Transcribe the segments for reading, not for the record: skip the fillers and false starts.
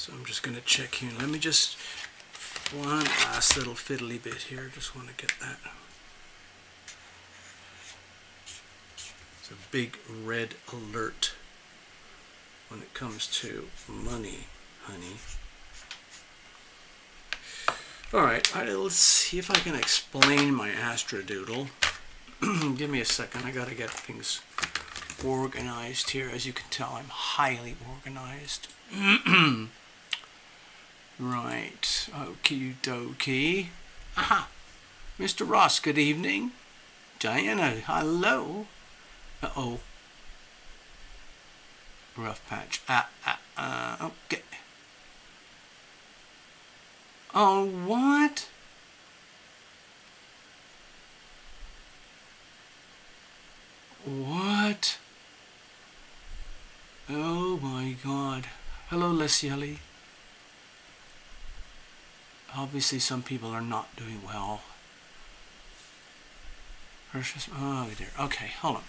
So I'm just going to check here. Let me just, one last little fiddly bit here. Just want to get that. It's a big red alert when it comes to money, honey. Alright, let's see if I can explain my astrodoodle. Give me a second. I got to get things organized here. As you can tell, I'm highly organized. Right. Okie dokie. Aha. Mr. Ross, good evening. Diana, hello. Uh-oh. Rough patch. Okay. Oh, what? What? Oh my God. Hello, Lesieli. Obviously, some people are not doing well. Precious. Oh, dear. Okay, hold on.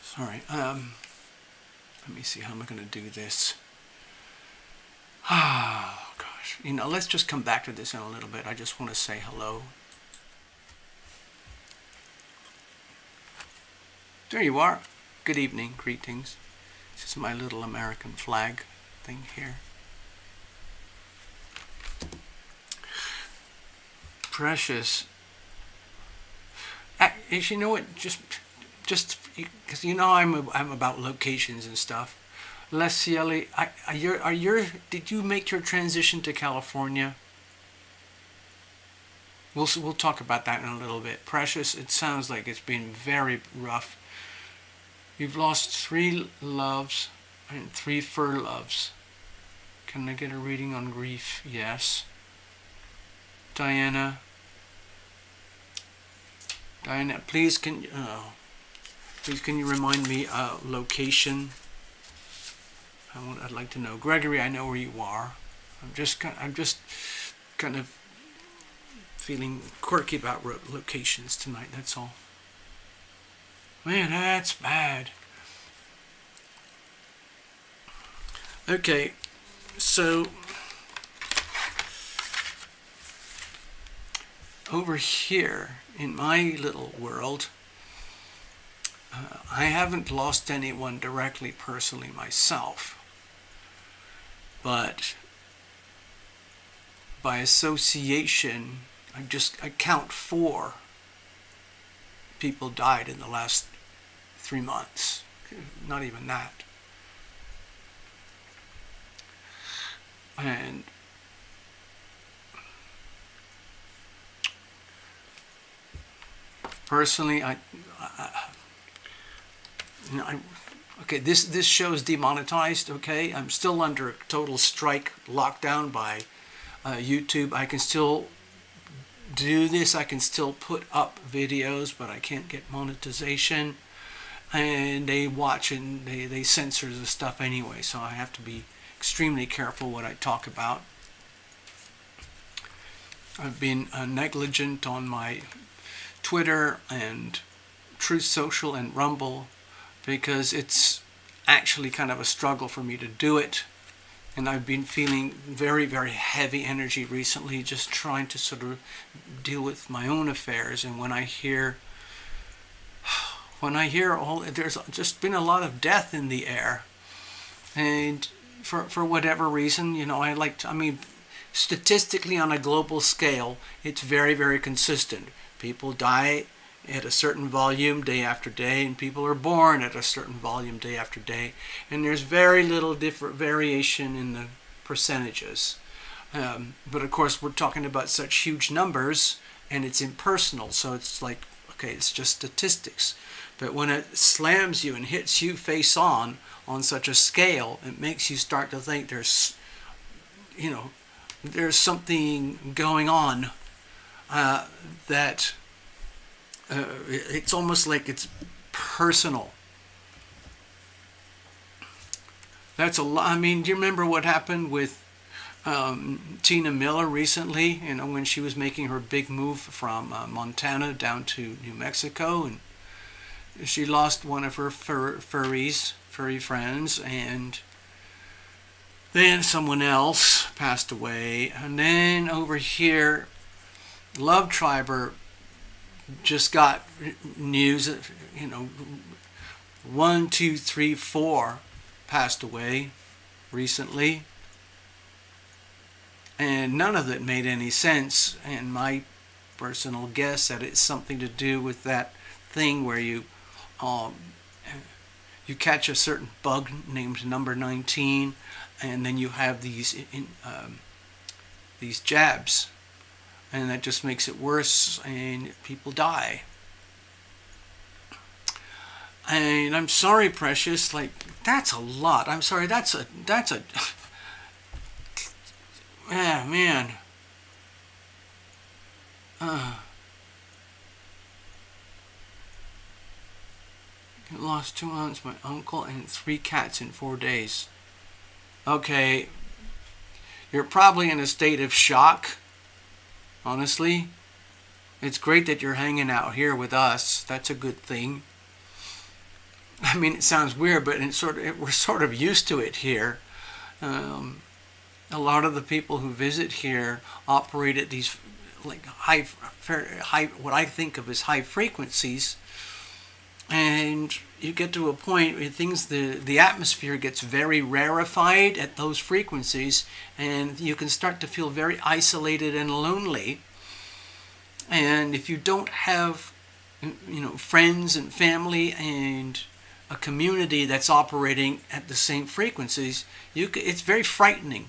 Sorry. Let me see how am I going to do this. Oh, gosh. You know, let's just come back to this in a little bit. I just want to say hello. There you are. Good evening. Greetings. This is my little American flag thing here. Precious. You know what? Just because you know I'm about locations and stuff. Lesieli, did you make your transition to California? We'll talk about that in a little bit. Precious, it sounds like it's been very rough. You've lost 3 loves and 3 fur loves. Can I get a reading on grief? Yes. Diana, please can you remind me location? I'd like to know. Gregory, I know where you are. I'm just kind of feeling quirky about locations tonight. That's all. Man, that's bad. Okay, so over here in my little world, I haven't lost anyone directly, personally myself, but by association, I count 4 people died in the last 3 months. Not even that. And personally, okay, this show is demonetized. Okay, I'm still under total strike lockdown by YouTube. I can still do this. I can still put up videos, but I can't get monetization. And they watch and they censor the stuff anyway, so I have to be extremely careful what I talk about. I've been negligent on my Twitter and Truth Social and Rumble because it's actually kind of a struggle for me to do it. And I've been feeling very, very heavy energy recently, just trying to sort of deal with my own affairs. And when I hear all, there's just been a lot of death in the air. And for whatever reason, you know, I mean, statistically on a global scale, it's very, very consistent. People die at a certain volume day after day, and people are born at a certain volume day after day, and there's very little different variation in the percentages. But of course, we're talking about such huge numbers, and it's impersonal, so it's like, okay, it's just statistics. But when it slams you and hits you face on such a scale, it makes you start to think there's something going on that it's almost like it's personal. That's a lot. I mean, do you remember what happened with Tina Miller recently? You know, when she was making her big move from Montana down to New Mexico, and she lost one of her furry friends, and then someone else passed away, and then over here, Love Triber just got news that, 1, 2, 3, 4 passed away recently, and none of it made any sense. And my personal guess that it's something to do with that thing where you catch a certain bug named number 19, and then you have these jabs, and that just makes it worse, and people die. And I'm sorry, Precious, like, that's a lot. I'm sorry, that's a yeah, man. Lost 2 aunts, my uncle, and 3 cats in 4 days. Okay, you're probably in a state of shock, honestly. It's great that you're hanging out here with us. That's a good thing. I mean, it sounds weird, but we're sort of used to it here. A lot of the people who visit here operate at these like high, what I think of as high frequencies. And you get to a point where the atmosphere gets very rarefied at those frequencies, and you can start to feel very isolated and lonely. And if you don't have, friends and family and a community that's operating at the same frequencies, it's very frightening.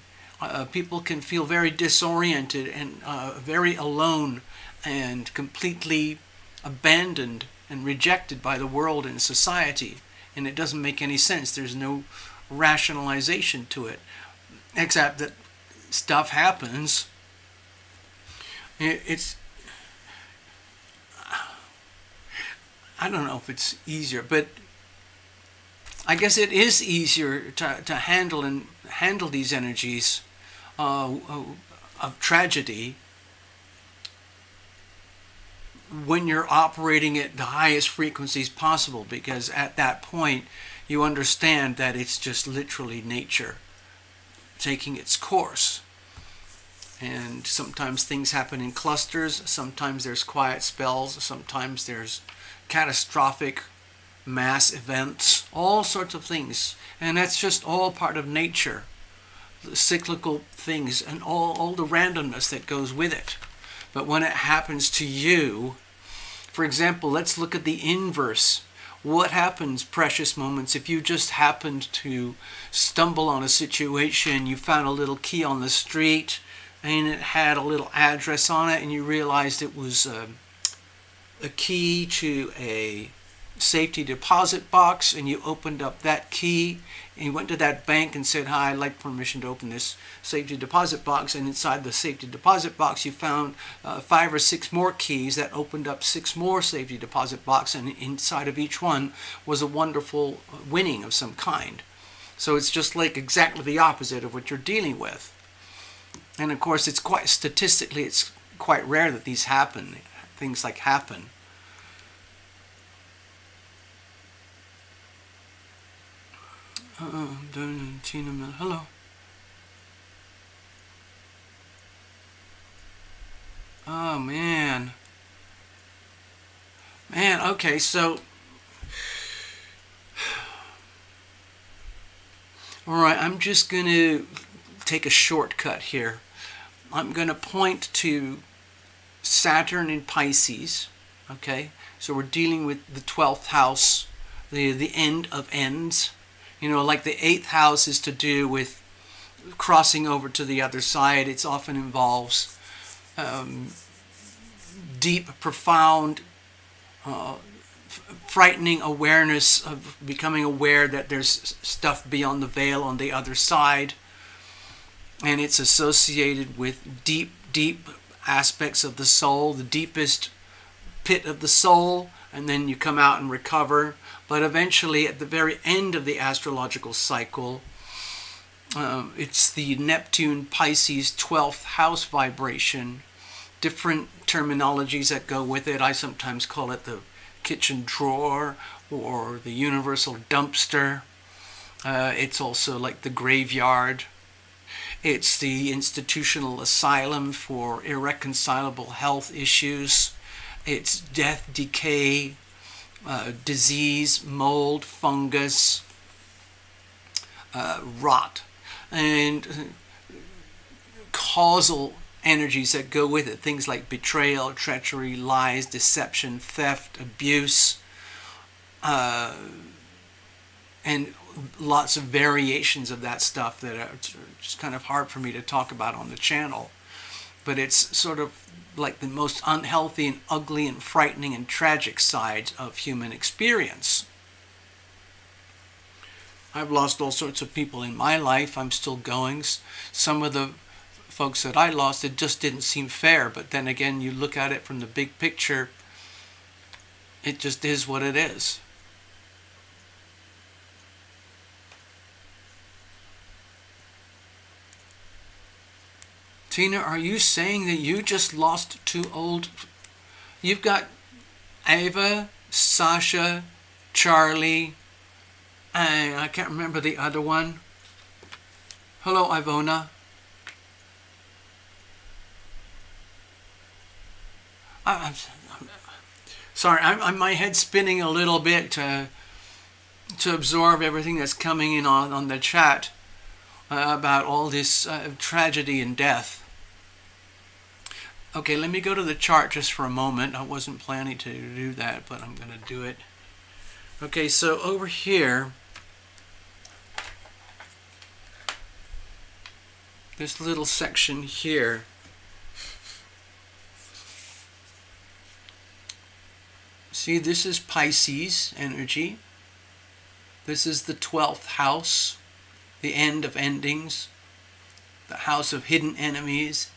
People can feel very disoriented and very alone and completely abandoned and rejected by the world and society, and it doesn't make any sense. There's no rationalization to it, except that stuff happens. I don't know if it's easier, but I guess it is easier to handle these energies of tragedy when you're operating at the highest frequencies possible, because at that point you understand that it's just literally nature taking its course. And sometimes things happen in clusters, sometimes there's quiet spells, sometimes there's catastrophic mass events, all sorts of things. And that's just all part of nature, the cyclical things and all the randomness that goes with it. But when it happens to you, for example, let's look at the inverse. What happens, precious moments, if you just happened to stumble on a situation, you found a little key on the street, and it had a little address on it, and you realized it was a key to a safety deposit box, and you opened up that key, and you went to that bank and said, "Hi, I'd like permission to open this safety deposit box," and inside the safety deposit box you found 5 or 6 more keys that opened up 6 more safety deposit boxes, and inside of each one was a wonderful winning of some kind. So it's just like exactly the opposite of what you're dealing with. And of course, it's quite rare that these things happen. Hello. Oh, man. Man, okay, so... Alright, I'm just going to take a shortcut here. I'm going to point to Saturn in Pisces, okay? So we're dealing with the 12th house, the end of ends. You know, like the 8th house is to do with crossing over to the other side. It often involves deep, profound, frightening awareness of becoming aware that there's stuff beyond the veil on the other side. And it's associated with deep, deep aspects of the soul, the deepest pit of the soul, and then you come out and recover. But eventually, at the very end of the astrological cycle, it's the Neptune Pisces 12th house vibration. Different terminologies that go with it. I sometimes call it the kitchen drawer or the universal dumpster. It's also like the graveyard. It's the institutional asylum for irreconcilable health issues. It's death, decay, disease, mold, fungus, rot, and causal energies that go with it. Things like betrayal, treachery, lies, deception, theft, abuse, and lots of variations of that stuff that are just kind of hard for me to talk about on the channel. But it's sort of like the most unhealthy and ugly and frightening and tragic sides of human experience. I've lost all sorts of people in my life. I'm still going. Some of the folks that I lost, it just didn't seem fair. But then again, you look at it from the big picture, it just is what it is. Tina, are you saying that you just lost 2 old... You've got Ava, Sasha, Charlie, and I can't remember the other one. Hello, Ivona. I'm sorry, my head's spinning a little bit to absorb everything that's coming in on the chat about all this tragedy and death. Okay, let me go to the chart just for a moment. I wasn't planning to do that, but I'm going to do it. Okay, so over here, this little section here, see, this is Pisces energy. This is the 12th house, the end of endings, the house of hidden enemies.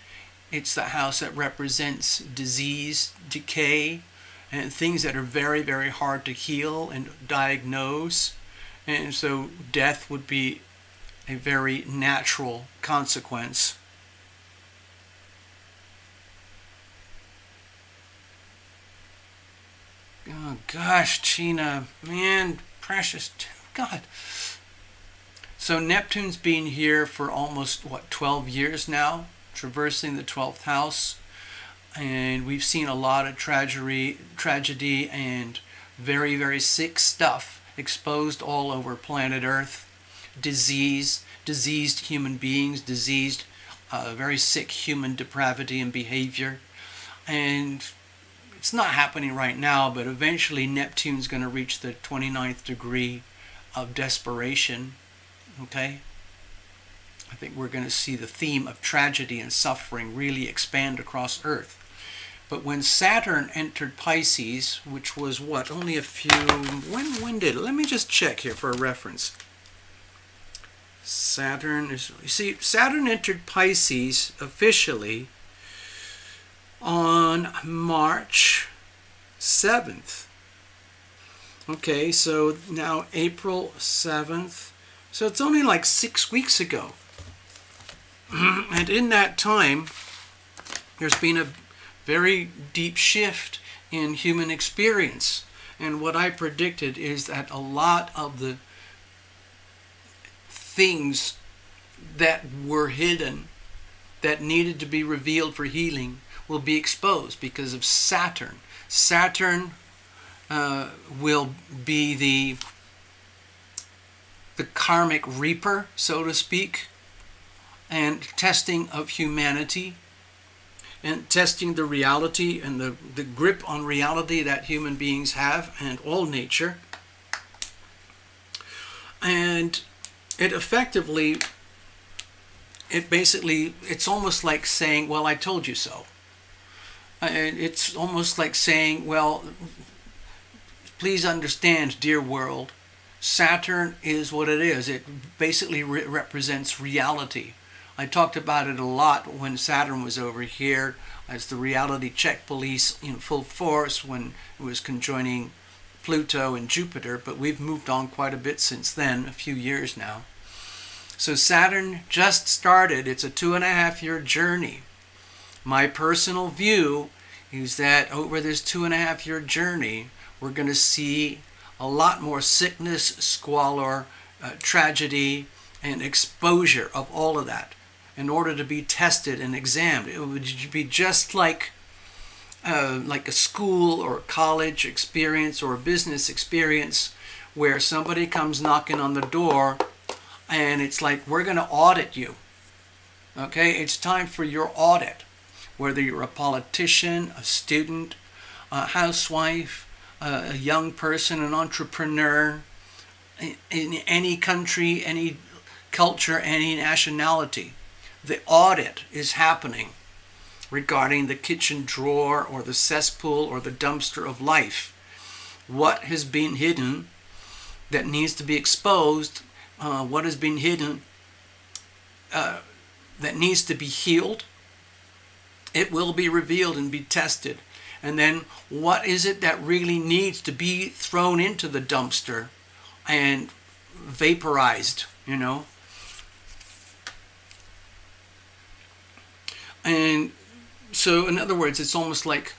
It's the house that represents disease, decay, and things that are very, very hard to heal and diagnose. And so death would be a very natural consequence. Oh gosh, Tina, man, precious, God. So Neptune's been here for almost, 12 years now, traversing the 12th house. And we've seen a lot of tragedy and very, very sick stuff exposed all over planet Earth. Disease, diseased human beings, diseased, very sick human depravity and behavior. And it's not happening right now, but eventually Neptune's going to reach the 29th degree of desperation. Okay? I think we're going to see the theme of tragedy and suffering really expand across Earth. But when Saturn entered Pisces, which was only a few... When did it? Let me just check here for a reference. Saturn entered Pisces officially on March 7th. Okay, so now April 7th. So it's only like 6 weeks ago. And in that time, there's been a very deep shift in human experience. And what I predicted is that a lot of the things that were hidden, that needed to be revealed for healing, will be exposed because of Saturn. Saturn will be the karmic reaper, so to speak, and testing of humanity, and testing the reality and the grip on reality that human beings have and all nature. And it effectively, it's almost like saying, well, I told you so. And it's almost like saying, well, please understand, dear world, Saturn is what it is. It basically represents reality. I talked about it a lot when Saturn was over here as the reality check police in full force when it was conjoining Pluto and Jupiter, but we've moved on quite a bit since then, a few years now. So Saturn just started. It's a 2.5-year journey. My personal view is that over this 2.5-year journey, we're going to see a lot more sickness, squalor, tragedy, and exposure of all of that in order to be tested and examined. It would be just like a school or a college experience or a business experience where somebody comes knocking on the door and it's like, we're going to audit you. Okay, it's time for your audit. Whether you're a politician, a student, a housewife, a young person, an entrepreneur, in any country, any culture, any nationality, the audit is happening regarding the kitchen drawer or the cesspool or the dumpster of life. What has been hidden that needs to be exposed, what has been hidden that needs to be healed, it will be revealed and be tested. And then what is it that really needs to be thrown into the dumpster and vaporized, you know? And so, in other words, it's almost like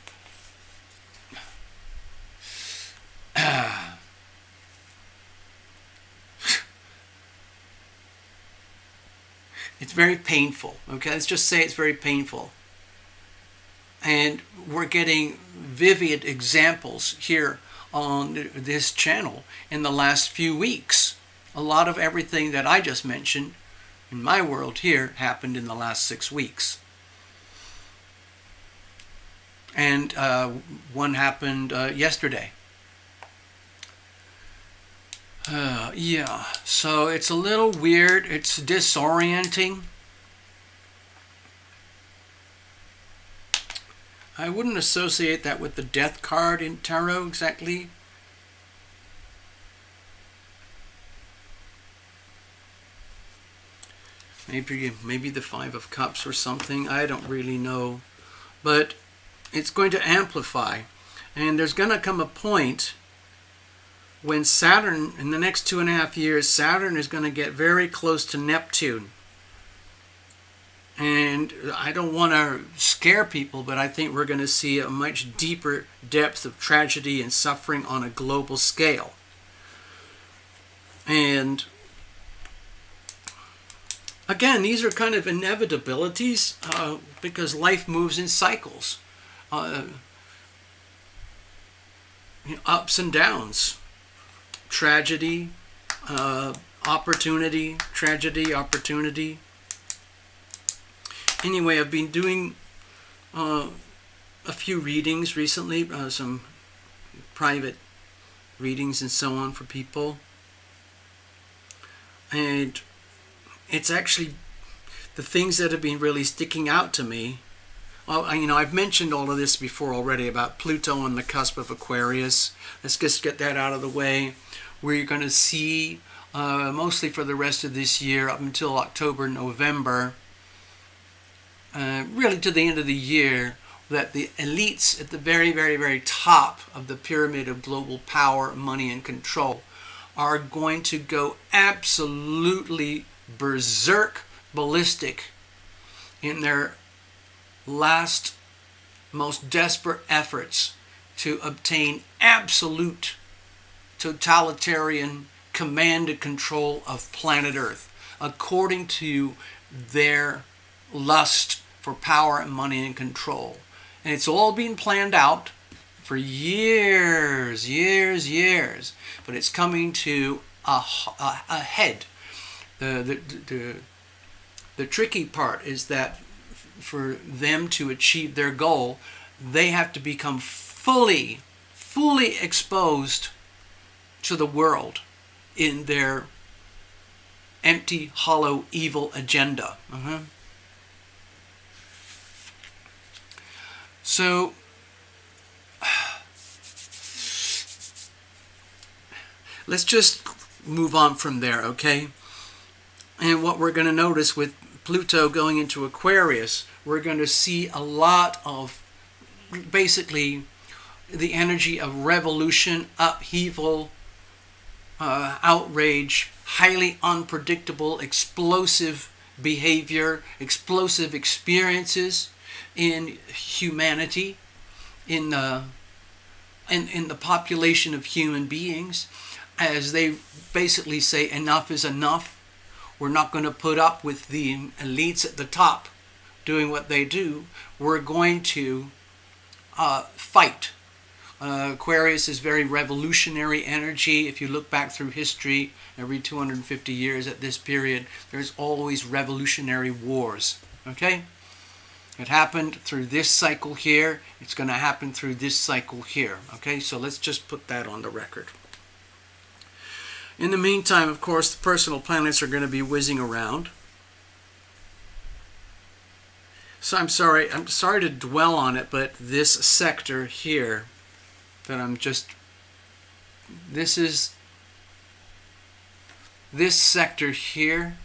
it's very painful, okay? Let's just say it's very painful. And we're getting vivid examples here on this channel in the last few weeks. A lot of everything that I just mentioned in my world here happened in the last 6 weeks. And one happened yesterday. Yeah, so it's a little weird. It's disorienting. I wouldn't associate that with the death card in tarot exactly. Maybe the Five of Cups or something. I don't really know. But it's going to amplify. And there's going to come a point when Saturn, in the next 2.5 years, Saturn is going to get very close to Neptune. And I don't want to scare people, but I think we're going to see a much deeper depth of tragedy and suffering on a global scale. And again, these are kind of inevitabilities because life moves in cycles. Ups and downs. Tragedy, opportunity, tragedy, opportunity. Anyway, I've been doing a few readings recently, some private readings and so on for people. And it's actually the things that have been really sticking out to me. I've mentioned all of this before already about Pluto on the cusp of Aquarius. Let's just get that out of the way. We're going to see, mostly for the rest of this year, up until October, November, really to the end of the year, that the elites at the very, very, very top of the pyramid of global power, money, and control are going to go absolutely berserk, ballistic in their last, most desperate efforts to obtain absolute totalitarian command and control of planet Earth. according to their lust for power and money and control. And it's all been planned out for years, but it's coming to a head. The tricky part is that for them to achieve their goal, they have to become fully exposed to the world in their empty, hollow, evil agenda. So, let's just move on from there, okay? And what we're going to notice with Pluto going into Aquarius, we're going to see a lot of basically the energy of revolution, upheaval, outrage, highly unpredictable, explosive behavior, explosive experiences in humanity, in the population of human beings, as they basically say enough is enough. We're not going to put up with the elites at the top doing what they do. We're going to fight. Aquarius is very revolutionary energy. If you look back through history, every 250 years at this period, there's always revolutionary wars. Okay? It happened through this cycle here. It's going to happen through this cycle here. Okay? So let's just put that on the record. In the meantime, of course, the personal planets are going to be whizzing around. So I'm sorry to dwell on it, but this sector here that this sector here,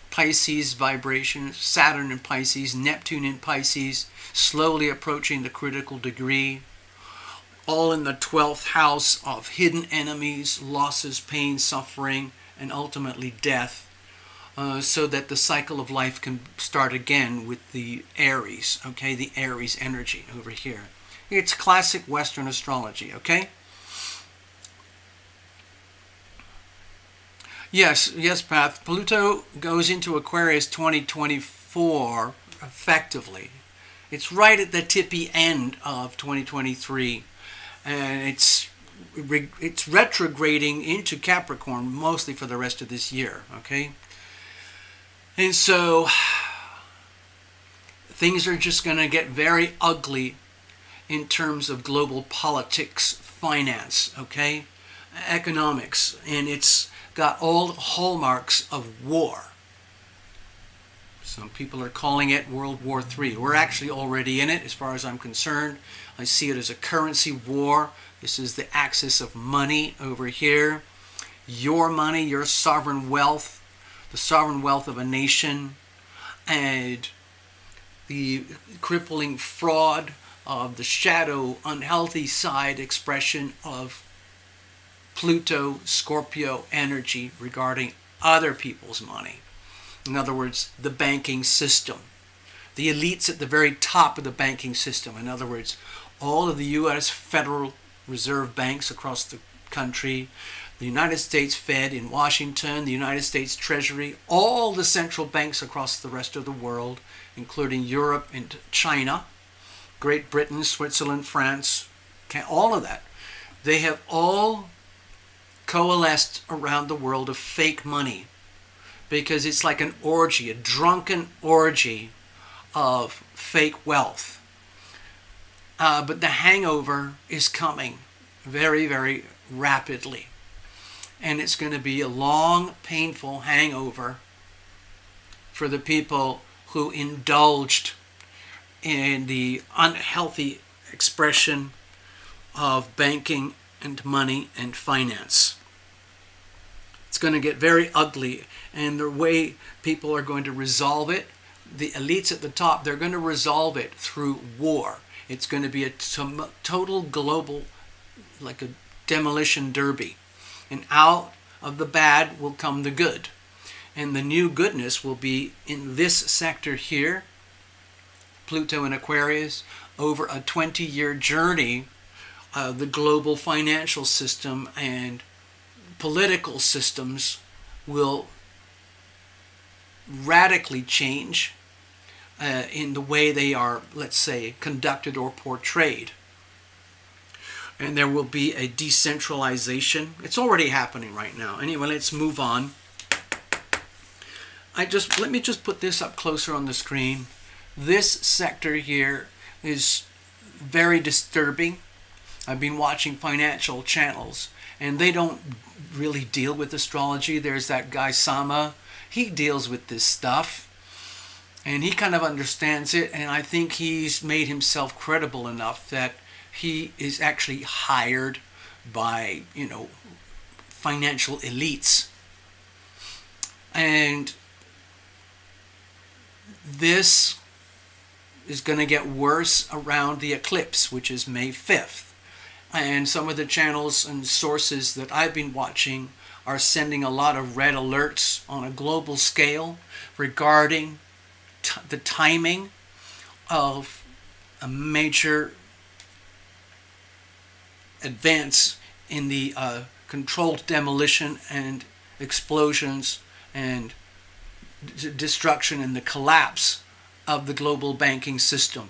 Pisces vibration, Saturn in Pisces, Neptune in Pisces, slowly approaching the critical degree, all in the 12th house of hidden enemies, losses, pain, suffering, and ultimately death, so that the cycle of life can start again with the Aries, okay, the Aries energy over here. It's classic Western astrology, okay? Yes, Path. Pluto goes into Aquarius 2024 effectively. It's right at the tippy end of 2023, and it's retrograding into Capricorn mostly for the rest of this year, okay? And so things are just going to get very ugly in terms of global politics, finance, okay, economics, and it's got all the hallmarks of war. Some people are calling it World War III. We're actually already in it as far as I'm concerned. I see it as a currency war. This is the axis of money over here. Your money, your sovereign wealth, the sovereign wealth of a nation, and the crippling fraud of the shadow, unhealthy side expression of Pluto, Scorpio energy regarding other people's money. In other words, the banking system. The elites at the very top of the banking system. In other words, all of the U.S. Federal Reserve banks across the country, the United States Fed in Washington, the United States Treasury, all the central banks across the rest of the world, including Europe and China, Great Britain, Switzerland, France, all of that. They have all coalesced around the world of fake money because it's like an orgy, a drunken orgy of fake wealth. But the hangover is coming very, very rapidly. And it's going to be a long, painful hangover for the people who indulged in the unhealthy expression of banking and money and finance. It's going to get very ugly, and the way people are going to resolve it, the elites at the top, they're going to resolve it through war. It's going to be a total global, like a demolition derby. And out of the bad will come the good. And the new goodness will be in this sector here, Pluto in Aquarius, over a 20-year journey. The global financial system and political systems will radically change in the way they are, let's say, conducted or portrayed. And there will be a decentralization. It's already happening right now. Anyway, let's move on. Let me just put this up closer on the screen. This sector here is very disturbing. I've been watching financial channels, and they don't really deal with astrology. There's that guy Sama. He deals with this stuff, and he kind of understands it, and I think he's made himself credible enough that he is actually hired by, financial elites. And this is going to get worse around the eclipse, which is May 5th. And some of the channels and sources that I've been watching are sending a lot of red alerts on a global scale regarding the timing of a major advance in the controlled demolition and explosions and destruction and the collapse of the global banking system.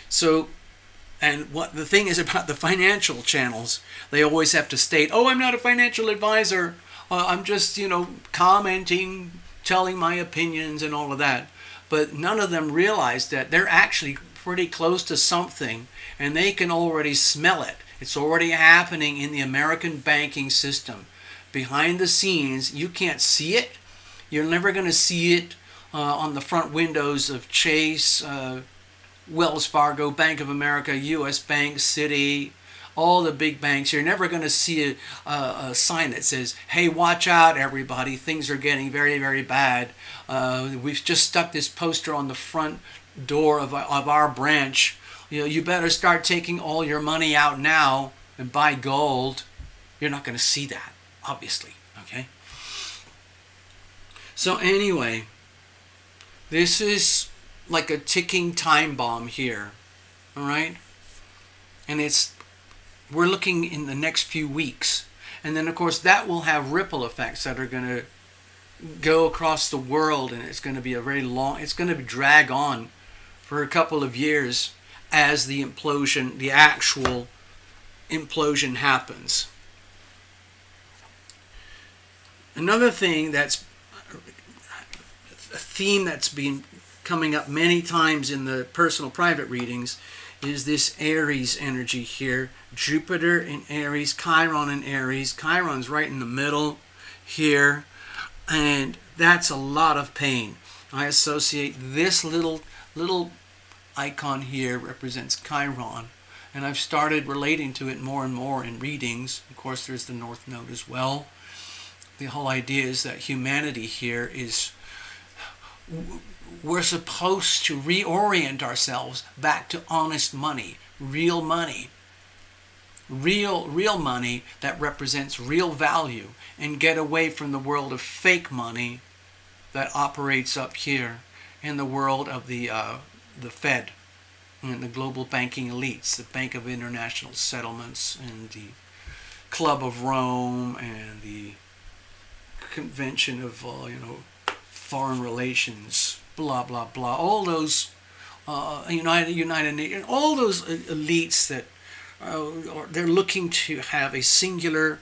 So, and what the thing is about the financial channels, they always have to state, oh, I'm not a financial advisor, I'm just, commenting, telling my opinions and all of that. But none of them realize that they're actually pretty close to something, and they can already smell it. It's already happening in the American banking system. Behind the scenes, you can't see it. You're never going to see it on the front windows of Chase, Wells Fargo, Bank of America, U.S. Bank, Citi, all the big banks. You're never going to see a sign that says, hey, watch out, everybody. Things are getting very, very bad. We've just stuck this poster on the front door of our branch. You better start taking all your money out now and buy gold. You're not going to see that, obviously. Okay? So anyway, this is like a ticking time bomb here. All right? And we're looking in the next few weeks. And then, of course, that will have ripple effects that are going to go across the world, and it's going to be it's going to drag on for a couple of years as the actual implosion happens. Another thing that's a theme that's been coming up many times in the personal private readings is this Aries energy here. Jupiter in Aries, Chiron in Aries. Chiron's right in the middle here, and that's a lot of pain. I associate this little icon here represents Chiron, and I've started relating to it more and more in readings. Of course, there's the North Node as well. The whole idea is that humanity here is, we're supposed to reorient ourselves back to honest money, real money. Real money that represents real value, and get away from the world of fake money that operates up here in the world of the Fed and the global banking elites, the Bank of International Settlements and the Club of Rome and the Convention of Foreign Relations, blah blah blah. All those United Nations, all those elites that they're looking to have a singular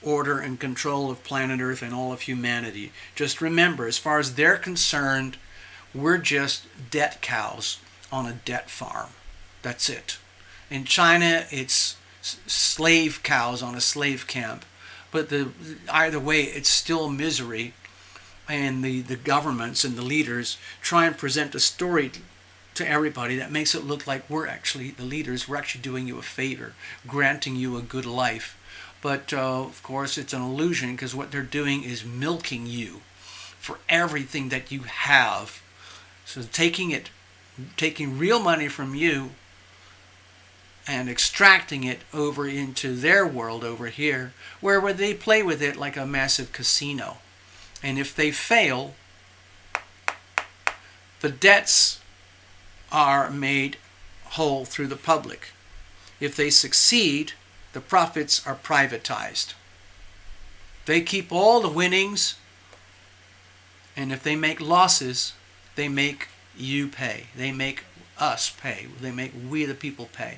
order and control of planet Earth and all of humanity. Just remember, as far as they're concerned, we're just debt cows on a debt farm. That's it. In China, it's slave cows on a slave camp. But either way, it's still misery. And the governments and the leaders try and present a story to everybody that makes it look like we're actually, the leaders, we're actually doing you a favor, granting you a good life. But of course, it's an illusion, because what they're doing is milking you for everything that you have. So taking real money from you and extracting it over into their world over here, where they play with it like a massive casino. And if they fail, the debts are made whole through the public. If they succeed, the profits are privatized. They keep all the winnings, And if they make losses, they make you pay. They make us pay. They make we the people pay.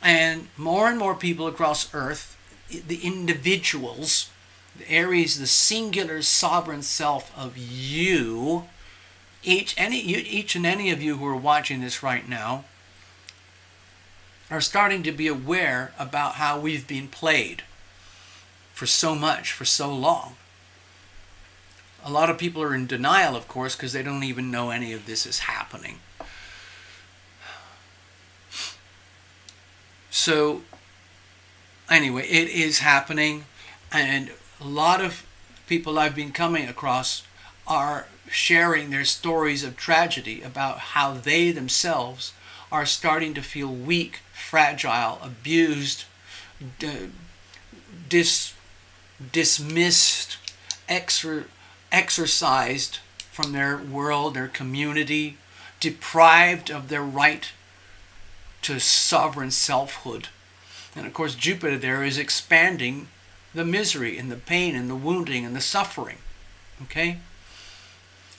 And more people across Earth, the individuals, the Aries, the singular sovereign self of you, each and any of you who are watching this right now, are starting to be aware about how we've been played for so much, for so long. A lot of people are in denial, of course, because they don't even know any of this is happening. So, anyway, it is happening, and a lot of people I've been coming across are sharing their stories of tragedy about how they themselves are starting to feel weak, fragile, abused, dismissed, exorcised from their world, their community, deprived of their right to sovereign selfhood. And of course, Jupiter there is expanding the misery and the pain and the wounding and the suffering. Okay?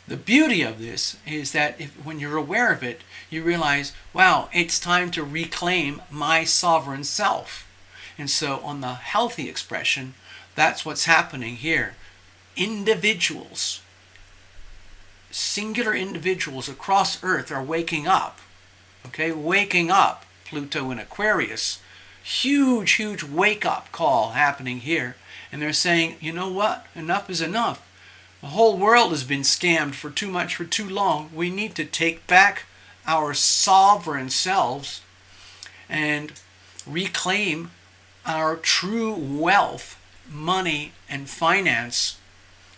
The beauty of this is that when you're aware of it, you realize, wow, it's time to reclaim my sovereign self. And so on the healthy expression, that's what's happening here. Individuals, singular individuals across Earth are waking up. Okay, waking up. Pluto in Aquarius. Huge wake-up call happening here. And they're saying, you know what? Enough is enough. The whole world has been scammed for too much for too long. We need to take back our sovereign selves and reclaim our true wealth, money, and finance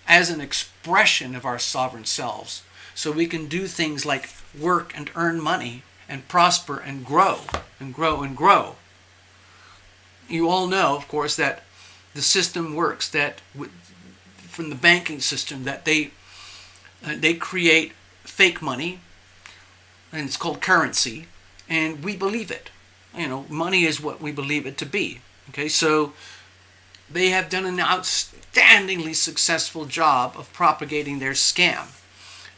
as an expression of our sovereign selves. So we can do things like work and earn money and prosper and grow and grow and grow. You all know, of course, that the system works, that from the banking system, that they create fake money, and it's called currency, and we believe it. You know, money is what we believe it to be. Okay, so they have done an outstandingly successful job of propagating their scam,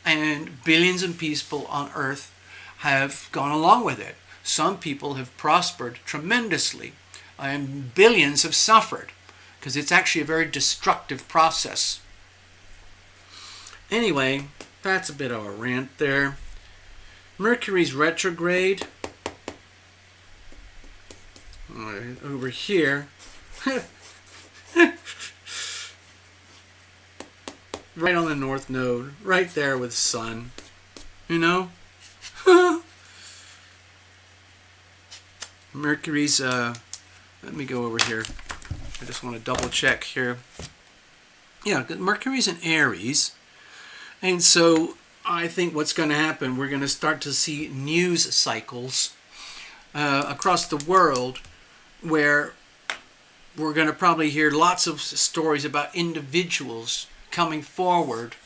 and billions of people on Earth have gone along with it. Some people have prospered tremendously, and billions have suffered, because it's actually a very destructive process. Anyway, that's a bit of a rant there. Mercury's retrograde. Over here. Right on the North Node. Right there with Sun. You know? Mercury's, let me go over here. I just want to double check here. Yeah, Mercury's in Aries. And so I think what's going to happen, we're going to start to see news cycles across the world where we're going to probably hear lots of stories about individuals coming forward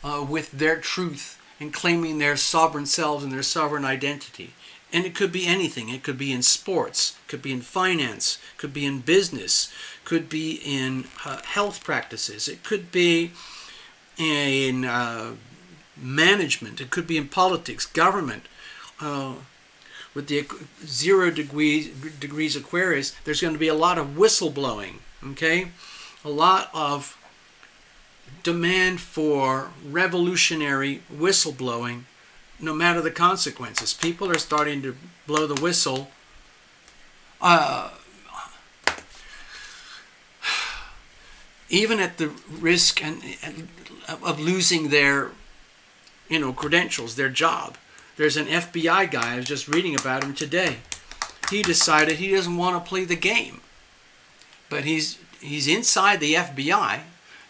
with their truth and claiming their sovereign selves and their sovereign identity. And it could be anything. It could be in sports, could be in finance, could be in business, could be in health practices. It could be in management. It could be in politics, government. With the 0 degrees Aquarius, there's going to be a lot of whistleblowing. Okay, a lot of demand for revolutionary whistleblowing. No matter the consequences, people are starting to blow the whistle. Even at the risk of losing their, credentials, their job. There's an FBI guy, I was just reading about him today. He decided he doesn't want to play the game, but he's inside the FBI,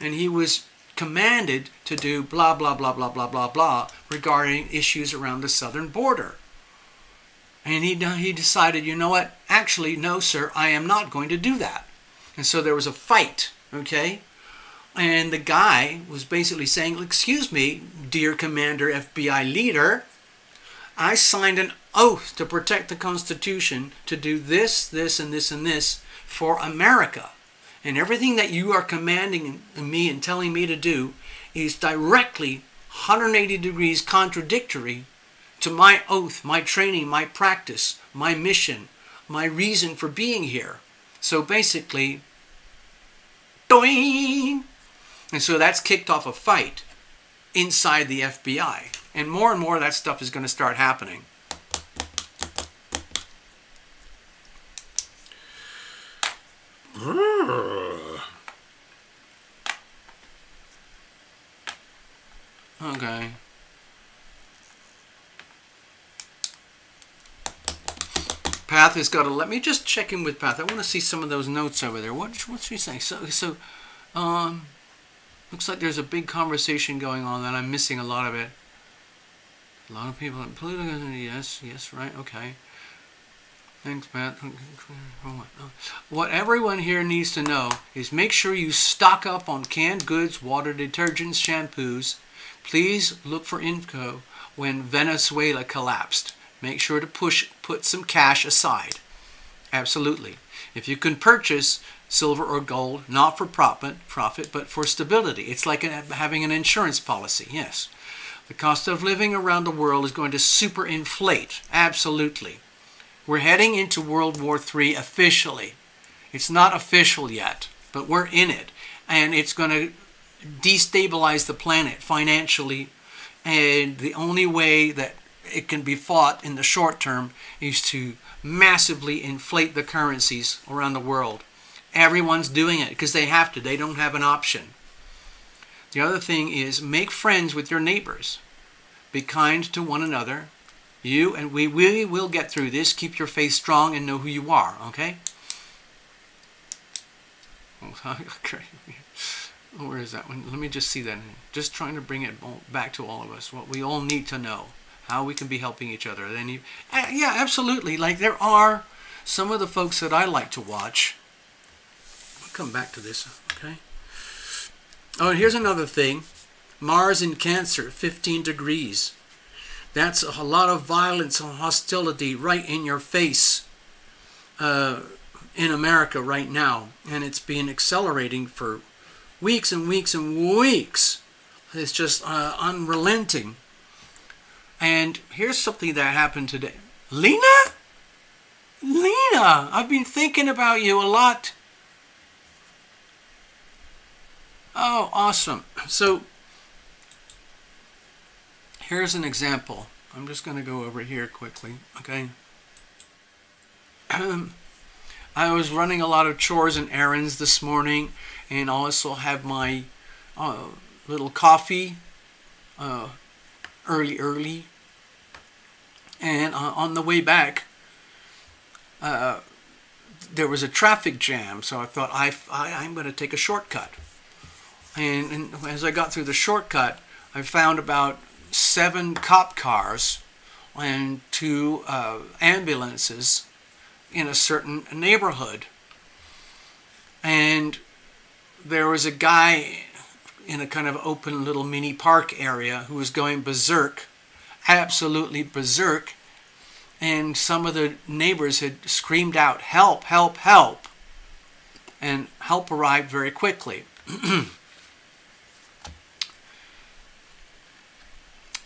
and he was commanded to do blah, blah, blah, blah, blah, blah, blah regarding issues around the southern border. And he decided, you know what? Actually, no, sir, I am not going to do that. And so there was a fight, okay? And the guy was basically saying, excuse me, dear Commander FBI leader, I signed an oath to protect the Constitution to do this, this, and this, and this for America. And everything that you are commanding me and telling me to do is directly 180 degrees contradictory to my oath, my training, my practice, my mission, my reason for being here. So basically, doing! And so that's kicked off a fight inside the FBI. And more of that stuff is going to start happening. Okay. Path has got to, let me just check in with Path. I want to see some of those notes over there. What's she saying? So looks like there's a big conversation going on that I'm missing a lot of it. A lot of people, yes, right, okay. Thanks, Pat. What everyone here needs to know is make sure you stock up on canned goods, water, detergents, shampoos. Please look for info when Venezuela collapsed. Make sure to put some cash aside. Absolutely. If you can purchase silver or gold, not for profit, but for stability. It's like having an insurance policy, yes. The cost of living around the world is going to superinflate. Absolutely. We're heading into World War III officially. It's not official yet, but we're in it. And it's going to destabilize the planet financially. And the only way that it can be fought in the short term is to massively inflate the currencies around the world. Everyone's doing it because they have to. They don't have an option. The other thing is make friends with your neighbors. Be kind to one another. You and we will get through this. Keep your faith strong and know who you are, okay? Where is that one? Let me just see that. Just trying to bring it back to all of us. What we all need to know. How we can be helping each other. Yeah, absolutely. Like there are some of the folks that I like to watch. I'll come back to this, okay? Oh, and here's another thing. Mars in Cancer, 15 degrees. That's a lot of violence and hostility right in your face in America right now. And it's been accelerating for weeks and weeks and weeks. It's just unrelenting. And here's something that happened today. Lina? Lina, I've been thinking about you a lot. Oh, awesome. So, here's an example. I'm just going to go over here quickly, okay? I was running a lot of chores and errands this morning, and also have my little coffee early. And on the way back, there was a traffic jam, so I thought I'm going to take a shortcut. And as I got through the shortcut, I found about 7 cop cars and 2 ambulances in a certain neighborhood. And there was a guy in a kind of open little mini park area who was going berserk, absolutely berserk. And some of the neighbors had screamed out, "Help, help, help." And help arrived very quickly.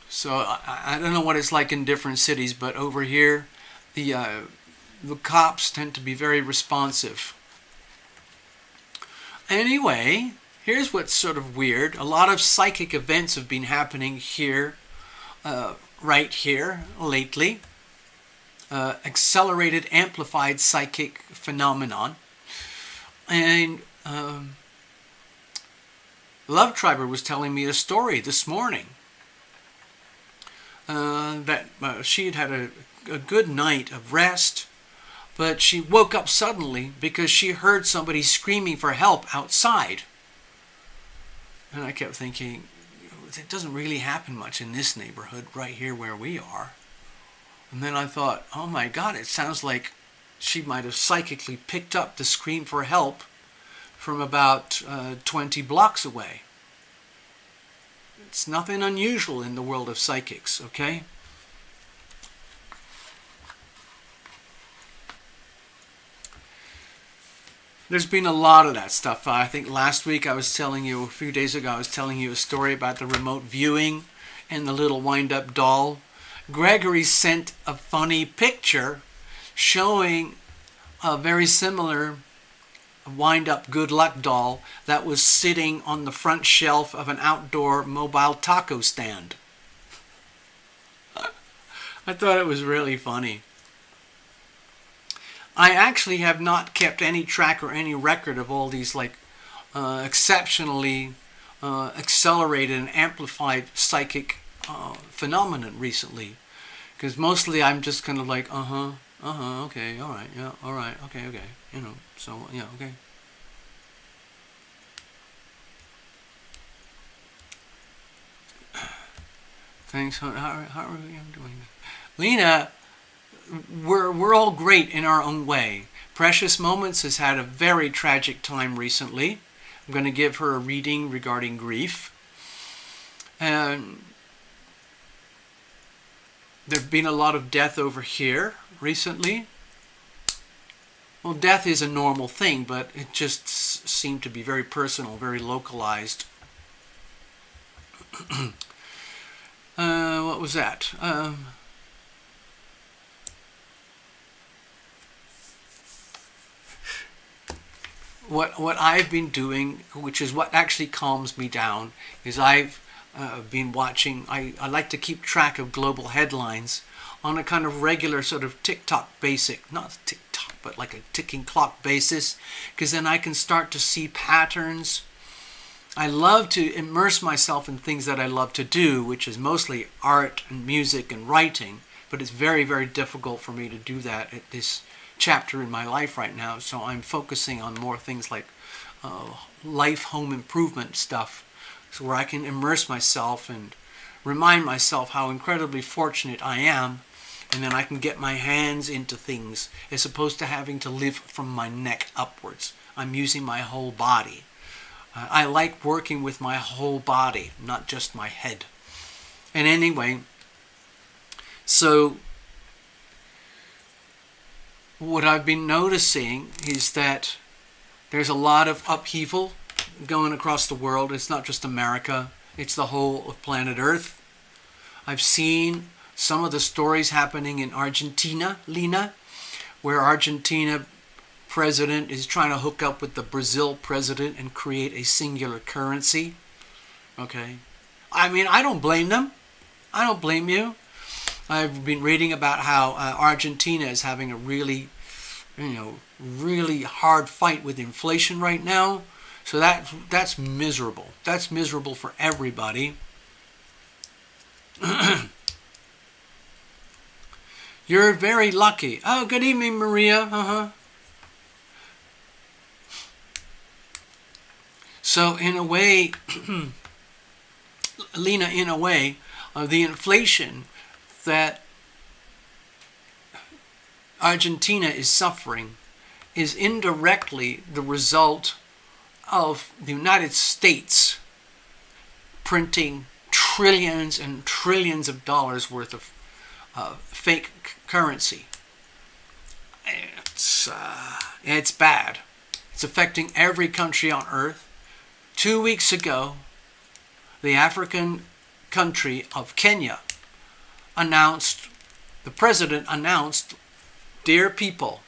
So I don't know what it's like in different cities, but over here, the cops tend to be very responsive. Anyway, here's what's sort of weird. A lot of psychic events have been happening here, right here, lately. Accelerated, amplified psychic phenomenon. And Love Triber was telling me a story this morning. That she had had a good night of rest, but she woke up suddenly because she heard somebody screaming for help outside. And I kept thinking, it doesn't really happen much in this neighborhood right here where we are. And then I thought, oh my God, it sounds like she might have psychically picked up the scream for help from about 20 blocks away. It's nothing unusual in the world of psychics, okay? There's been a lot of that stuff. I think last week a few days ago, I was telling you a story about the remote viewing and the little wind-up doll. Gregory sent a funny picture showing a very similar wind-up good luck doll that was sitting on the front shelf of an outdoor mobile taco stand. I thought it was really funny. I actually have not kept any track or any record of all these exceptionally accelerated and amplified psychic phenomenon recently, because mostly I'm just kind of like okay, all right, yeah, all right, okay, so yeah, okay. Thanks. How are we doing? Lena, we're all great in our own way. Precious Moments has had a very tragic time recently. I'm going to give her a reading regarding grief. And there's been a lot of death over here recently. Well, death is a normal thing, but it just seemed to be very personal, very localized. What was that? What I've been doing, which is what actually calms me down, is I've been watching. I like to keep track of global headlines on a kind of regular sort of not TikTok, but like a ticking clock basis, because then I can start to see patterns. I love to immerse myself in things that I love to do, which is mostly art and music and writing, but it's very, very difficult for me to do that at this chapter in my life right now. So I'm focusing on more things like life, home improvement stuff, so where I can immerse myself and remind myself how incredibly fortunate I am, and then I can get my hands into things as opposed to having to live from my neck upwards. I'm using my whole body. I like working with my whole body, not just my head. And anyway, so what I've been noticing is that there's a lot of upheaval going across the world. It's not just America, it's the whole of planet Earth. I've seen some of the stories happening in Argentina, Lina, where Argentina president is trying to hook up with the Brazil president and create a singular currency. Okay. I mean, I don't blame them. I don't blame you. I've been reading about how Argentina is having a really hard fight with inflation right now. So that's miserable. That's miserable for everybody. You're very lucky. Oh, good evening, Maria. So in a way, Lena, in a way, the inflation that Argentina is suffering is indirectly the result of the United States printing trillions and trillions of dollars worth of fake currency. It's bad. It's affecting every country on earth. 2 weeks ago, the African country of Kenya the president announced, dear people,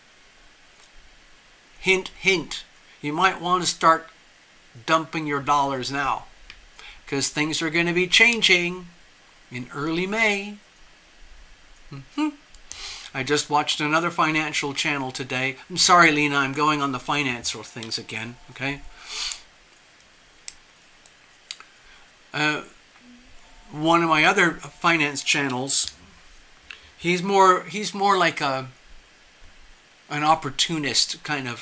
hint, hint, you might want to start dumping your dollars now, because things are going to be changing in early May. I just watched another financial channel today. I'm sorry, Lena, I'm going on the financial things again, okay? One of my other finance channels, he's more like an opportunist kind of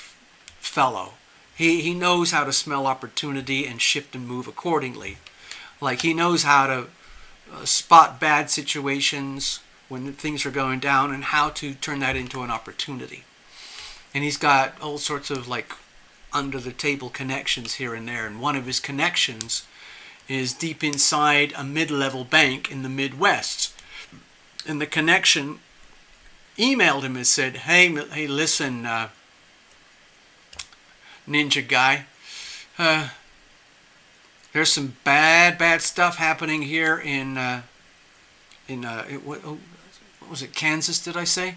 fellow. He knows how to smell opportunity and shift and move accordingly. Like, he knows how to spot bad situations when things are going down and how to turn that into an opportunity. And he's got all sorts of like under the table connections here and there. And one of his connections is deep inside a mid-level bank in the Midwest. And the connection emailed him and said, hey, listen, ninja guy. There's some bad stuff happening here in what was it, Kansas, did I say?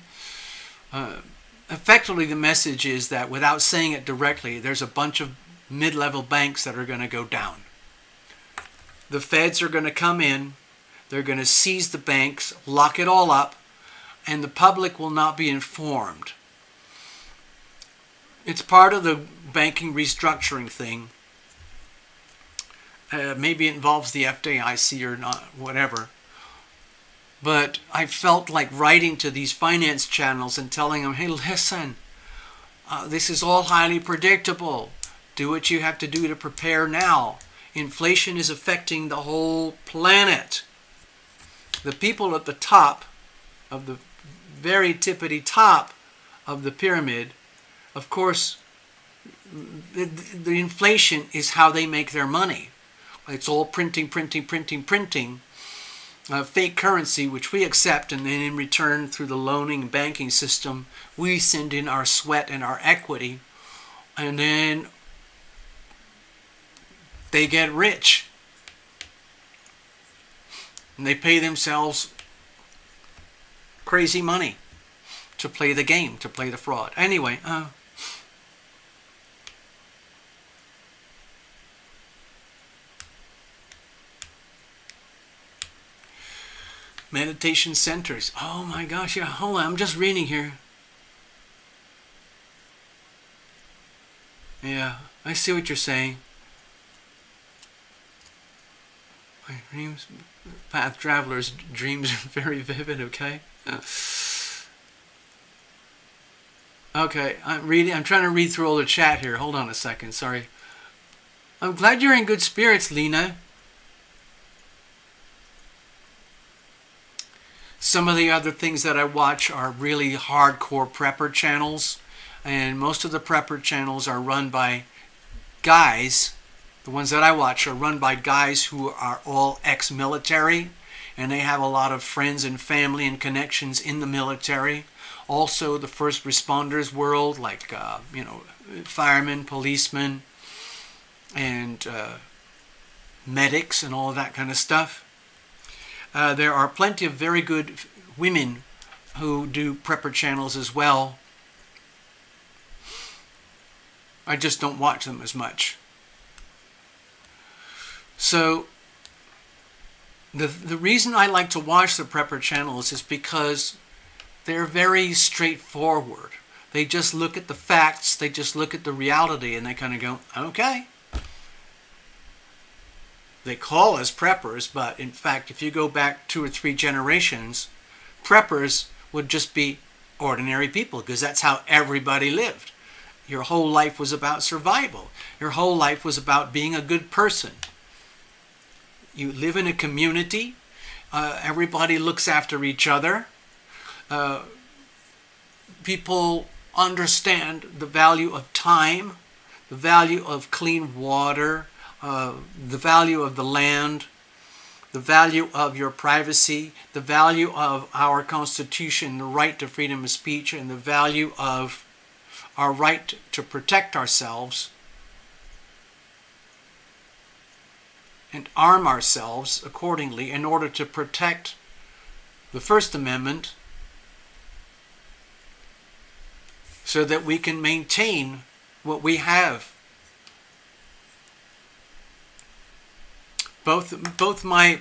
Effectively, the message is that without saying it directly, there's a bunch of mid-level banks that are going to go down. The feds are going to come in, they're going to seize the banks, lock it all up, and the public will not be informed. It's part of the banking restructuring thing. Maybe it involves the FDIC or not, whatever. But I felt like writing to these finance channels and telling them, hey, listen, this is all highly predictable. Do what you have to do to prepare now. Inflation is affecting the whole planet. The people at the top, of the very tippity top of the pyramid, of course, the inflation is how they make their money. It's all printing, fake currency, which we accept, and then in return, through the loaning and banking system, we send in our sweat and our equity, and then they get rich. And they pay themselves crazy money to play the game, to play the fraud. Anyway, meditation centers. Oh my gosh, yeah, hold on, I'm just reading here. Yeah, I see what you're saying. My dreams, path travelers' dreams are very vivid, okay? Okay, I'm trying to read through all the chat here. Hold on a second, sorry. I'm glad you're in good spirits, Lena. Some of the other things that I watch are really hardcore prepper channels, and most of the prepper channels are run by guys. The ones that I watch are run by guys who are all ex-military, and they have a lot of friends and family and connections in the military. Also, the first responders world, like firemen, policemen, and medics, and all of that kind of stuff. There are plenty of very good women who do prepper channels as well. I just don't watch them as much. So the reason I like to watch the prepper channels is because they're very straightforward. They just look at the facts, they just look at the reality, and they kind of go, okay. They call us preppers, but in fact, if you go back 2 or 3 generations, preppers would just be ordinary people, because that's how everybody lived. Your whole life was about survival. Your whole life was about being a good person. You live in a community. Everybody looks after each other. People understand the value of time, the value of clean water, the value of the land, the value of your privacy, the value of our Constitution, the right to freedom of speech, and the value of our right to protect ourselves and arm ourselves accordingly in order to protect the First Amendment so that we can maintain what we have. Both my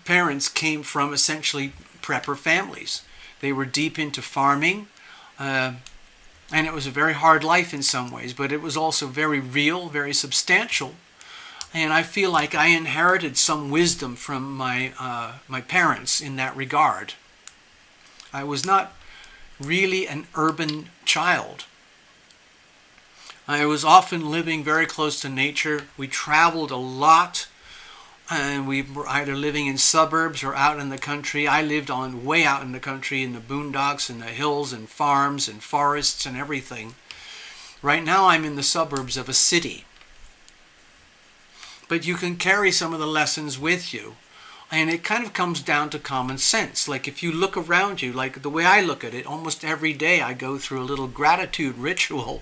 parents came from essentially prepper families. They were deep into farming, and it was a very hard life in some ways, but it was also very real, very substantial. And I feel like I inherited some wisdom from my parents in that regard. I was not really an urban child. I was often living very close to nature. We traveled a lot, and we were either living in suburbs or out in the country. I lived way out in the country, in the boondocks and the hills and farms and forests and everything. Right now I'm in the suburbs of a city. But you can carry some of the lessons with you. And it kind of comes down to common sense. Like if you look around you, like the way I look at it, almost every day I go through a little gratitude ritual.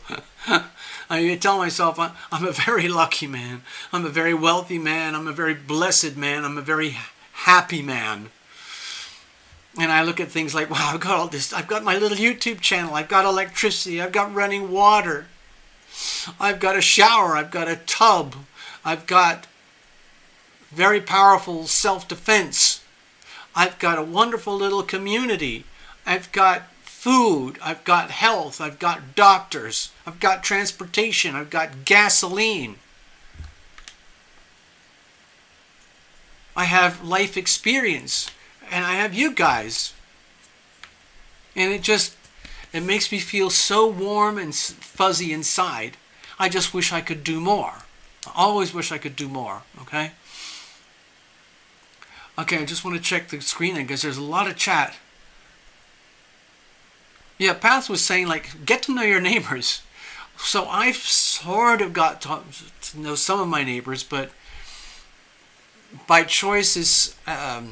I tell myself I'm a very lucky man. I'm a very wealthy man. I'm a very blessed man. I'm a very happy man. And I look at things like, wow, I've got all this. I've got my little YouTube channel. I've got electricity. I've got running water. I've got a shower. I've got a tub. I've got very powerful self-defense. I've got a wonderful little community. I've got food. I've got health. I've got doctors. I've got transportation. I've got gasoline. I have life experience. And I have you guys. And it makes me feel so warm and fuzzy inside. I just wish I could do more. I always wish I could do more. Okay? Okay, I just want to check the screen because there's a lot of chat. Yeah, Path was saying, like, get to know your neighbors. So I've sort of got to know some of my neighbors, but by choice is... how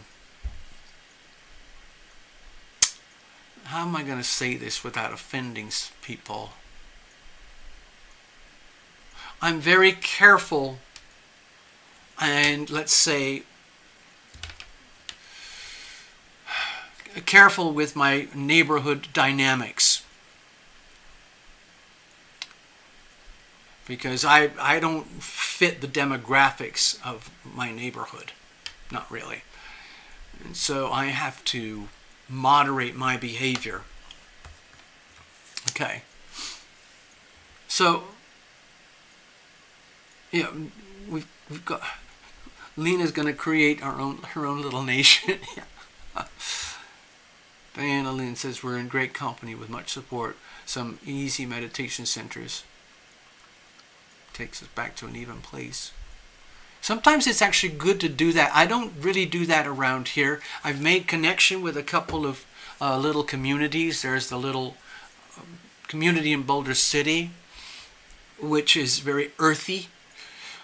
am I going to say this without offending people? I'm very careful and, let's say, careful with my neighborhood dynamics. Because I don't fit the demographics of my neighborhood. Not really. And so I have to moderate my behavior. Okay. So, yeah, we've got... Lina's going to create her own little nation. Diana Lynn says, we're in great company with much support. Some easy meditation centers. Takes us back to an even place. Sometimes it's actually good to do that. I don't really do that around here. I've made connection with a couple of little communities. There's the little community in Boulder City, which is very earthy.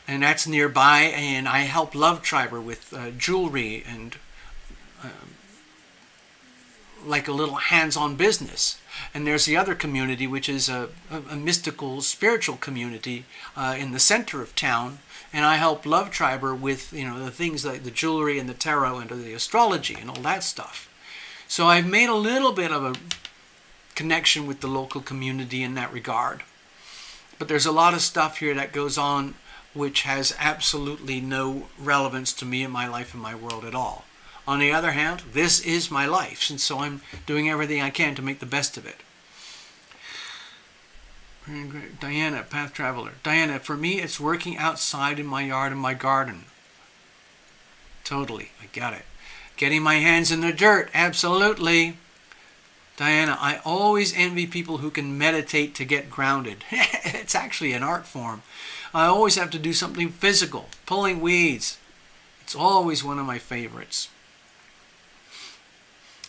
And that's nearby. And I help Love Triber with jewelry and like a little hands-on business. And there's the other community, which is a mystical, spiritual community in the center of town. And I help Love Triber with, the things like the jewelry and the tarot and the astrology and all that stuff. So I've made a little bit of a connection with the local community in that regard. But there's a lot of stuff here that goes on which has absolutely no relevance to me in my life and my world at all. On the other hand, this is my life, and so I'm doing everything I can to make the best of it. Diana, Path Traveler. Diana, for me, it's working outside in my yard and my garden. Totally, I got it. Getting my hands in the dirt, absolutely. Diana, I always envy people who can meditate to get grounded. It's actually an art form. I always have to do something physical, pulling weeds. It's always one of my favorites.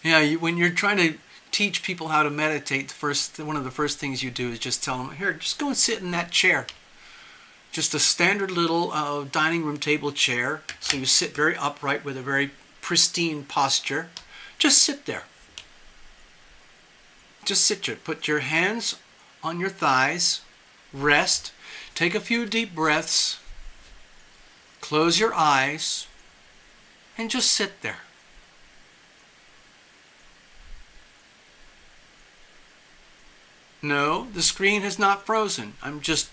Yeah, when you're trying to teach people how to meditate, one of the first things you do is just tell them, here, just go and sit in that chair. Just a standard little dining room table chair. So you sit very upright with a very pristine posture. Just sit there. Just sit there. Put your hands on your thighs. Rest. Take a few deep breaths. Close your eyes. And just sit there. No, the screen has not frozen. I'm just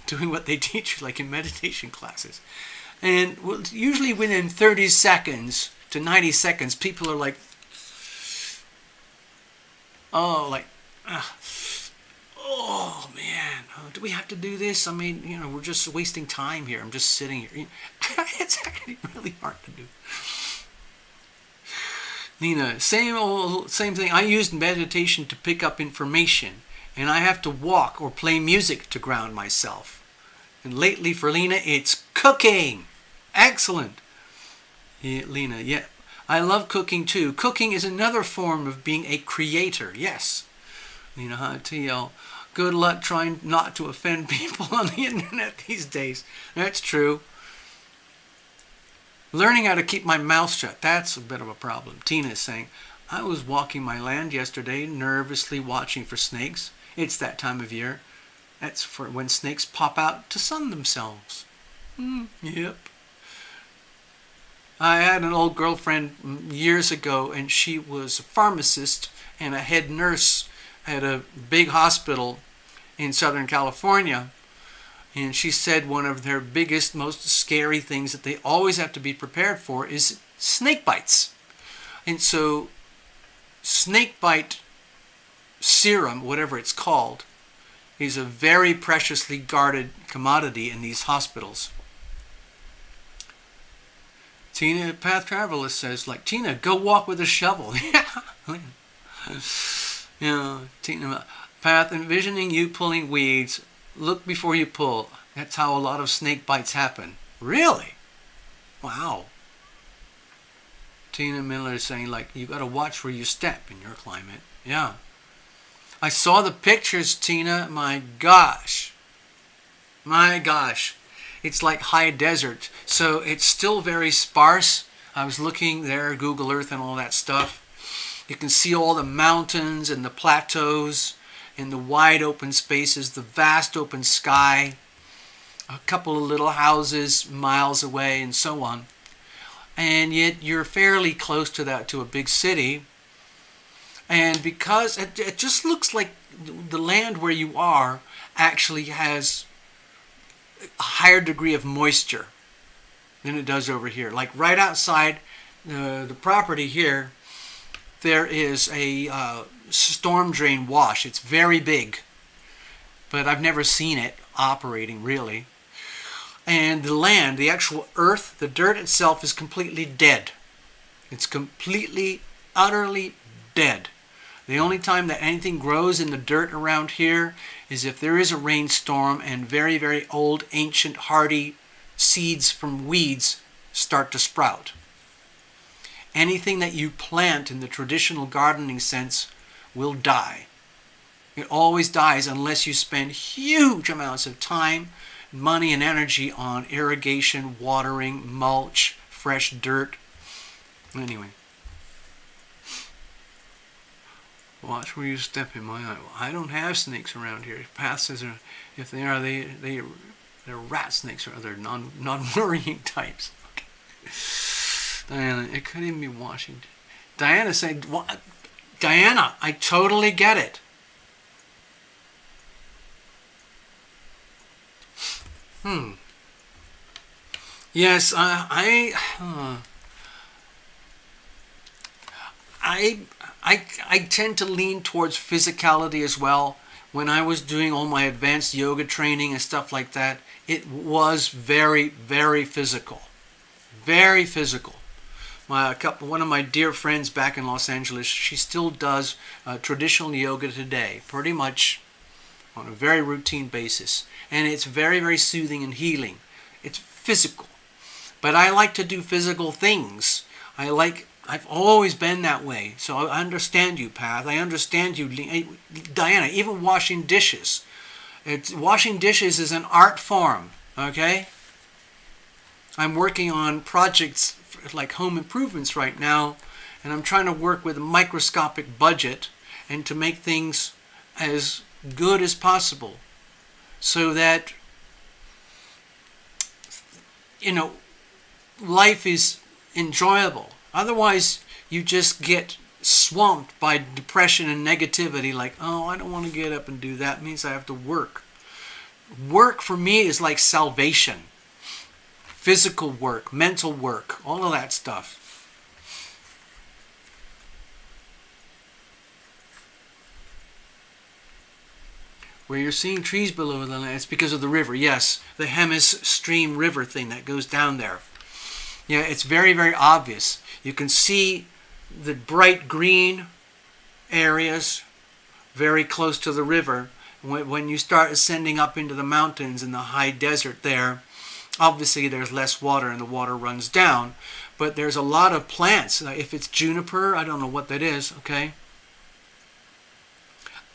doing what they teach you, like in meditation classes. And usually within 30 seconds to 90 seconds, people are like, oh, man, do we have to do this? I mean, we're just wasting time here. I'm just sitting here. It's actually really hard to do. Lina, same thing. I used meditation to pick up information. And I have to walk or play music to ground myself. And lately for Lina, it's cooking. Excellent. Yeah, Lina, yeah. I love cooking too. Cooking is another form of being a creator. Yes. Lina, TL. Good luck trying not to offend people on the internet these days. That's true. Learning how to keep my mouth shut, that's a bit of a problem. Tina is saying, I was walking my land yesterday, nervously watching for snakes. It's that time of year. That's for when snakes pop out to sun themselves. Yep. I had an old girlfriend years ago, and she was a pharmacist and a head nurse at a big hospital in Southern California. And she said one of their biggest, most scary things that they always have to be prepared for is snake bites. And so snake bite serum, whatever it's called, is a very preciously guarded commodity in these hospitals. Tina, Path Traveler, says, like, Tina, go walk with a shovel. Yeah, Tina, Path, envisioning you pulling weeds. Look before you pull. That's how a lot of snake bites happen. Really? Wow. Tina Miller is saying, like, you got to watch where you step in your climate. Yeah. I saw the pictures, Tina. My gosh. My gosh. It's like high desert. So it's still very sparse. I was looking there, Google Earth and all that stuff. You can see all the mountains and the plateaus and the wide open spaces, the vast open sky, a couple of little houses miles away and so on. And yet you're fairly close to that, to a big city. And because it just looks like the land where you are actually has a higher degree of moisture than it does over here. Like right outside the property here, there is a storm drain wash. It's very big, but I've never seen it operating really. And the land, the actual earth, the dirt itself is completely dead. It's completely, utterly dead. The only time that anything grows in the dirt around here is if there is a rainstorm and very, very old, ancient, hardy seeds from weeds start to sprout. Anything that you plant in the traditional gardening sense will die. It always dies unless you spend huge amounts of time, money, and energy on irrigation, watering, mulch, fresh dirt. Anyway. Watch where you step in my eye. Well, I don't have snakes around here. Path says if they are, they're rat snakes or other non-worrying types. Okay. Diana, it could even be Washington. Diana said, what? Diana, I totally get it. Yes, I tend to lean towards physicality as well. When I was doing all my advanced yoga training and stuff like that, it was very, very physical. Very physical. One of my dear friends back in Los Angeles, she still does traditional yoga today, pretty much on a very routine basis. And it's very, very soothing and healing. It's physical. But I like to do physical things. I've always been that way. So I understand you, Path. I understand you, Diana, even washing dishes. Washing dishes is an art form, okay? I'm working on projects like home improvements right now, and I'm trying to work with a microscopic budget and to make things as good as possible so that, life is enjoyable. Otherwise, you just get swamped by depression and negativity, like, oh, I don't want to get up and do that. It means I have to work. Work for me is like salvation. Physical work, mental work, all of that stuff. Where you're seeing trees below the land, it's because of the river. Yes, the Hemis Stream River thing that goes down there. Yeah, it's very, very obvious. You can see the bright green areas very close to the river. When you start ascending up into the mountains in the high desert there, obviously there's less water and the water runs down. But there's a lot of plants. If it's juniper, I don't know what that is, okay?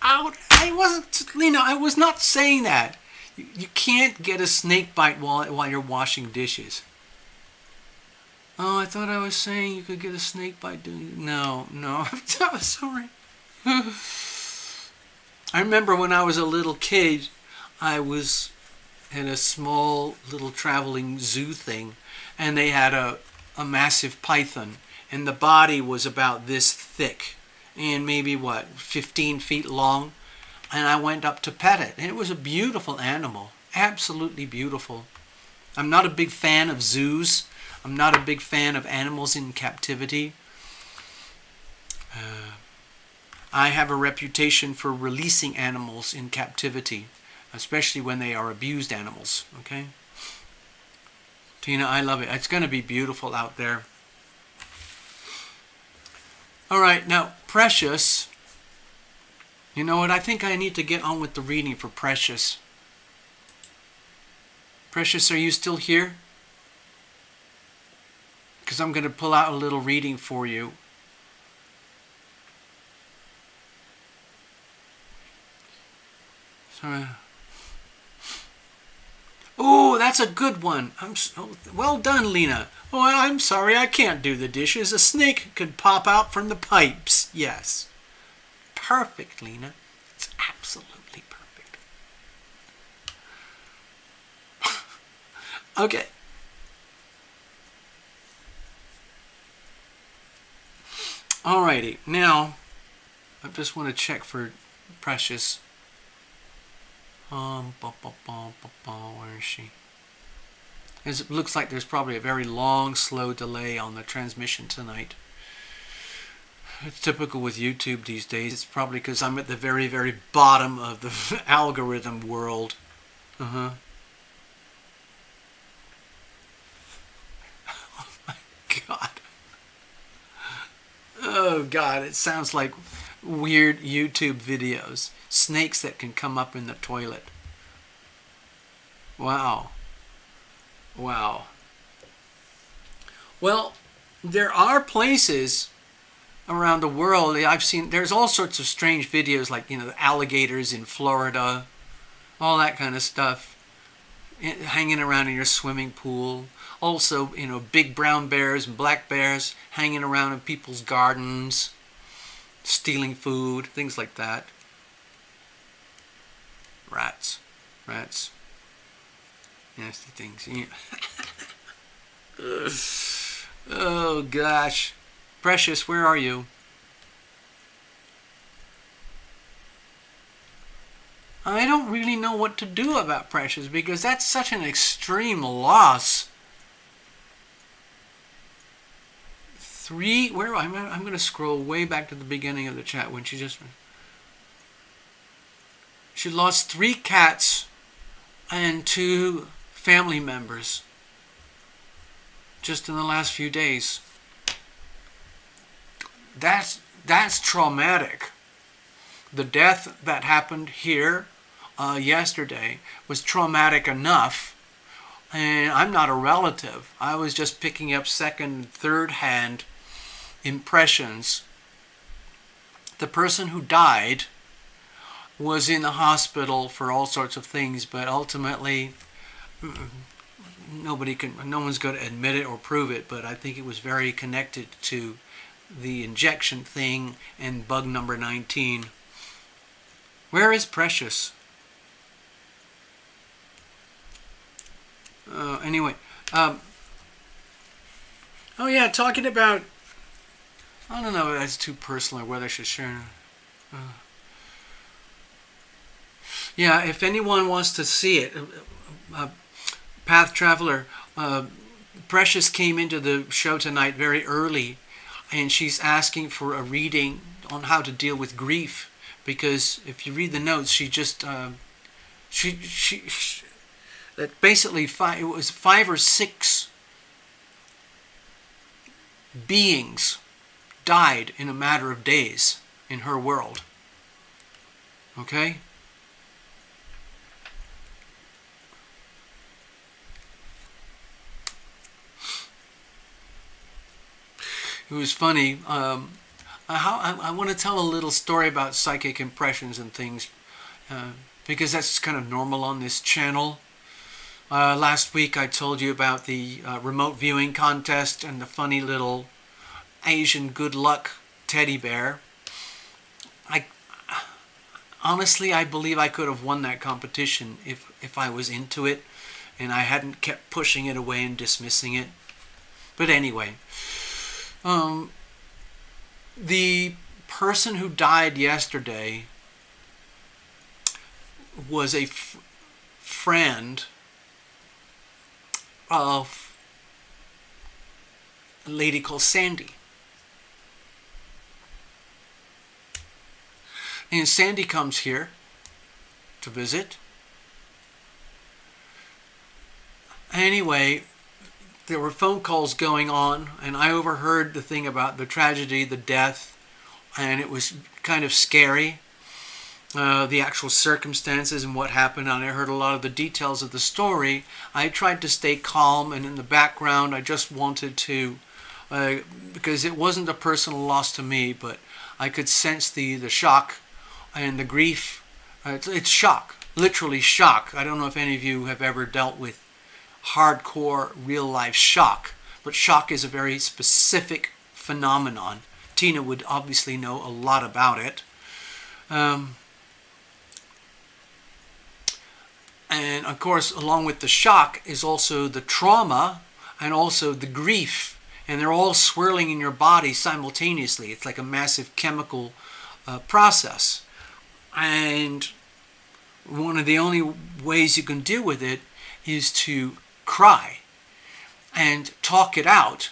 I wasn't, Lena, I was not saying that. You can't get a snake bite while you're washing dishes. Oh, I thought I was saying you could get a snake by doing... No, no, I'm sorry. I remember when I was a little kid, I was in a small little traveling zoo thing, and they had a massive python, and the body was about this thick, and maybe, 15 feet long, and I went up to pet it, and it was a beautiful animal, absolutely beautiful. I'm not a big fan of zoos. I'm not a big fan of animals in captivity. I have a reputation for releasing animals in captivity, especially when they are abused animals, okay? Tina, I love it. It's going to be beautiful out there. All right, now, Precious. You know what? I think I need to get on with the reading for Precious. Precious, are you still here? Because I'm going to pull out a little reading for you. Oh, that's a good one. Well done, Lena. Oh, I'm sorry, I can't do the dishes. A snake could pop out from the pipes. Yes. Perfect, Lena. It's absolutely perfect. Okay. Alrighty, now I just want to check for Precious. Where is she? It looks like there's probably a very long, slow delay on the transmission tonight. It's typical with YouTube these days. It's probably because I'm at the very, very bottom of the algorithm world. Oh my God. Oh God, it sounds like weird YouTube videos. Snakes that can come up in the toilet. Wow. Wow. Well, there are places around the world. I've seen, there's all sorts of strange videos like, the alligators in Florida, all that kind of stuff, hanging around in your swimming pool. Also, big brown bears and black bears hanging around in people's gardens, stealing food, things like that. Rats. Nasty things. Yeah. Oh, gosh. Precious, where are you? I don't really know what to do about Precious because that's such an extreme loss. Where I'm going to scroll way back to the beginning of the chat when she lost 3 cats and 2 family members just in the last few days. That's traumatic. The death that happened here yesterday was traumatic enough, and I'm not a relative. I was just picking up second, third hand impressions. The person who died was in the hospital for all sorts of things, but ultimately no one's going to admit it or prove it, but I think it was very connected to the injection thing and bug number 19. Where is Precious? Anyway, oh yeah, talking about, I don't know if that's too personal or whether I should share. Yeah, if anyone wants to see it, Path Traveler, Precious came into the show tonight very early, and she's asking for a reading on how to deal with grief, because if you read the notes, she just that basically it was 5 or 6 beings died in a matter of days in her world. Okay? It was funny. I want to tell a little story about psychic impressions and things, because that's kind of normal on this channel. Last week I told you about the remote viewing contest and the funny little Asian good luck teddy bear. Honestly, I believe I could have won that competition if I was into it and I hadn't kept pushing it away and dismissing it. But anyway, the person who died yesterday was a friend of a lady called Sandy. And Sandy comes here to visit. Anyway, there were phone calls going on, and I overheard the thing about the tragedy, the death, and it was kind of scary, the actual circumstances and what happened, and I heard a lot of the details of the story. I tried to stay calm, and in the background I just wanted to, because it wasn't a personal loss to me, but I could sense the shock and the grief. It's shock, literally shock. I don't know if any of you have ever dealt with hardcore real life shock, but shock is a very specific phenomenon. Tina would obviously know a lot about it. And of course, along with the shock is also the trauma and also the grief, and they're all swirling in your body simultaneously. It's like a massive chemical process. And one of the only ways you can deal with it is to cry and talk it out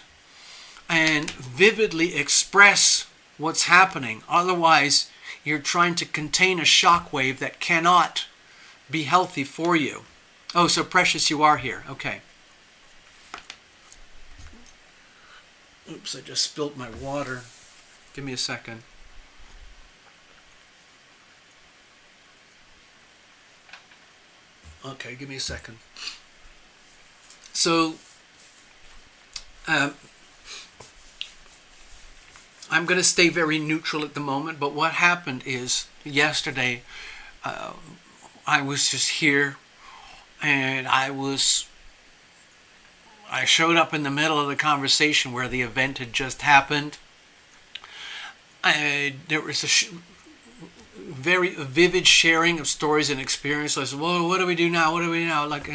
and vividly express what's happening. Otherwise, you're trying to contain a shock wave that cannot be healthy for you. Oh, so Precious, you are here. Okay. Oops, I just spilled my water. Give me a second. Okay, give me a second. So, I'm going to stay very neutral at the moment, but what happened is yesterday I was just here, and I showed up in the middle of the conversation where the event had just happened. There was a very vivid sharing of stories and experience. I said, well, what do we do now? What do we do now? Like,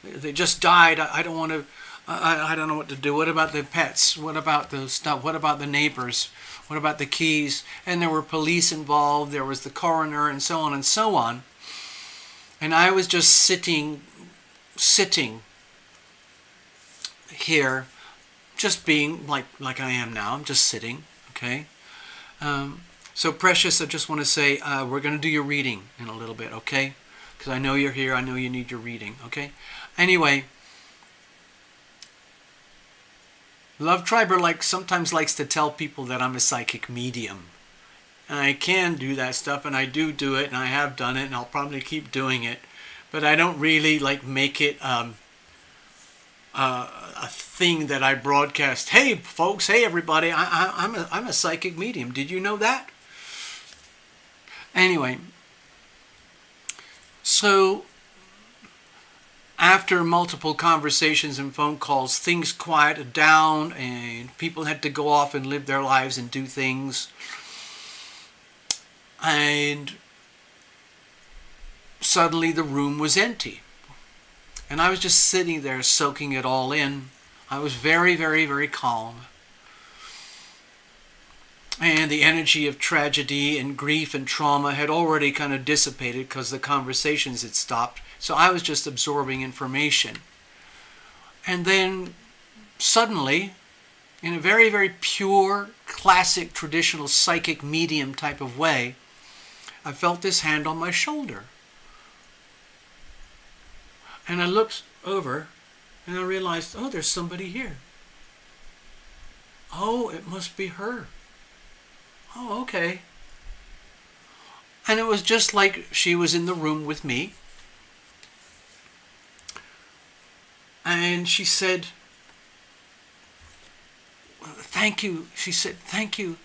they just died. I don't want to, I don't know what to do. What about the pets? What about the stuff? What about the neighbors? What about the keys? And there were police involved. There was the coroner and so on and so on. And I was just sitting here, just being like I am now. I'm just sitting, okay? So Precious, I just want to say, we're going to do your reading in a little bit, okay? Because I know you're here. I know you need your reading, okay? Anyway, Love Triber sometimes likes to tell people that I'm a psychic medium. And I can do that stuff, and I do it, and I have done it, and I'll probably keep doing it. But I don't really make it a thing that I broadcast. Hey, folks! Hey, everybody! I'm a psychic medium. Did you know that? Anyway, so after multiple conversations and phone calls, things quieted down, and people had to go off and live their lives and do things. And suddenly the room was empty. And I was just sitting there soaking it all in. I was very, very, very calm. And the energy of tragedy and grief and trauma had already kind of dissipated because the conversations had stopped. So I was just absorbing information. And then suddenly, in a very, very pure, classic, traditional psychic medium type of way, I felt this hand on my shoulder. And I looked over and I realized, oh, there's somebody here. Oh, it must be her. Oh, okay. And it was just like she was in the room with me. And she said, thank you. She said, thank you.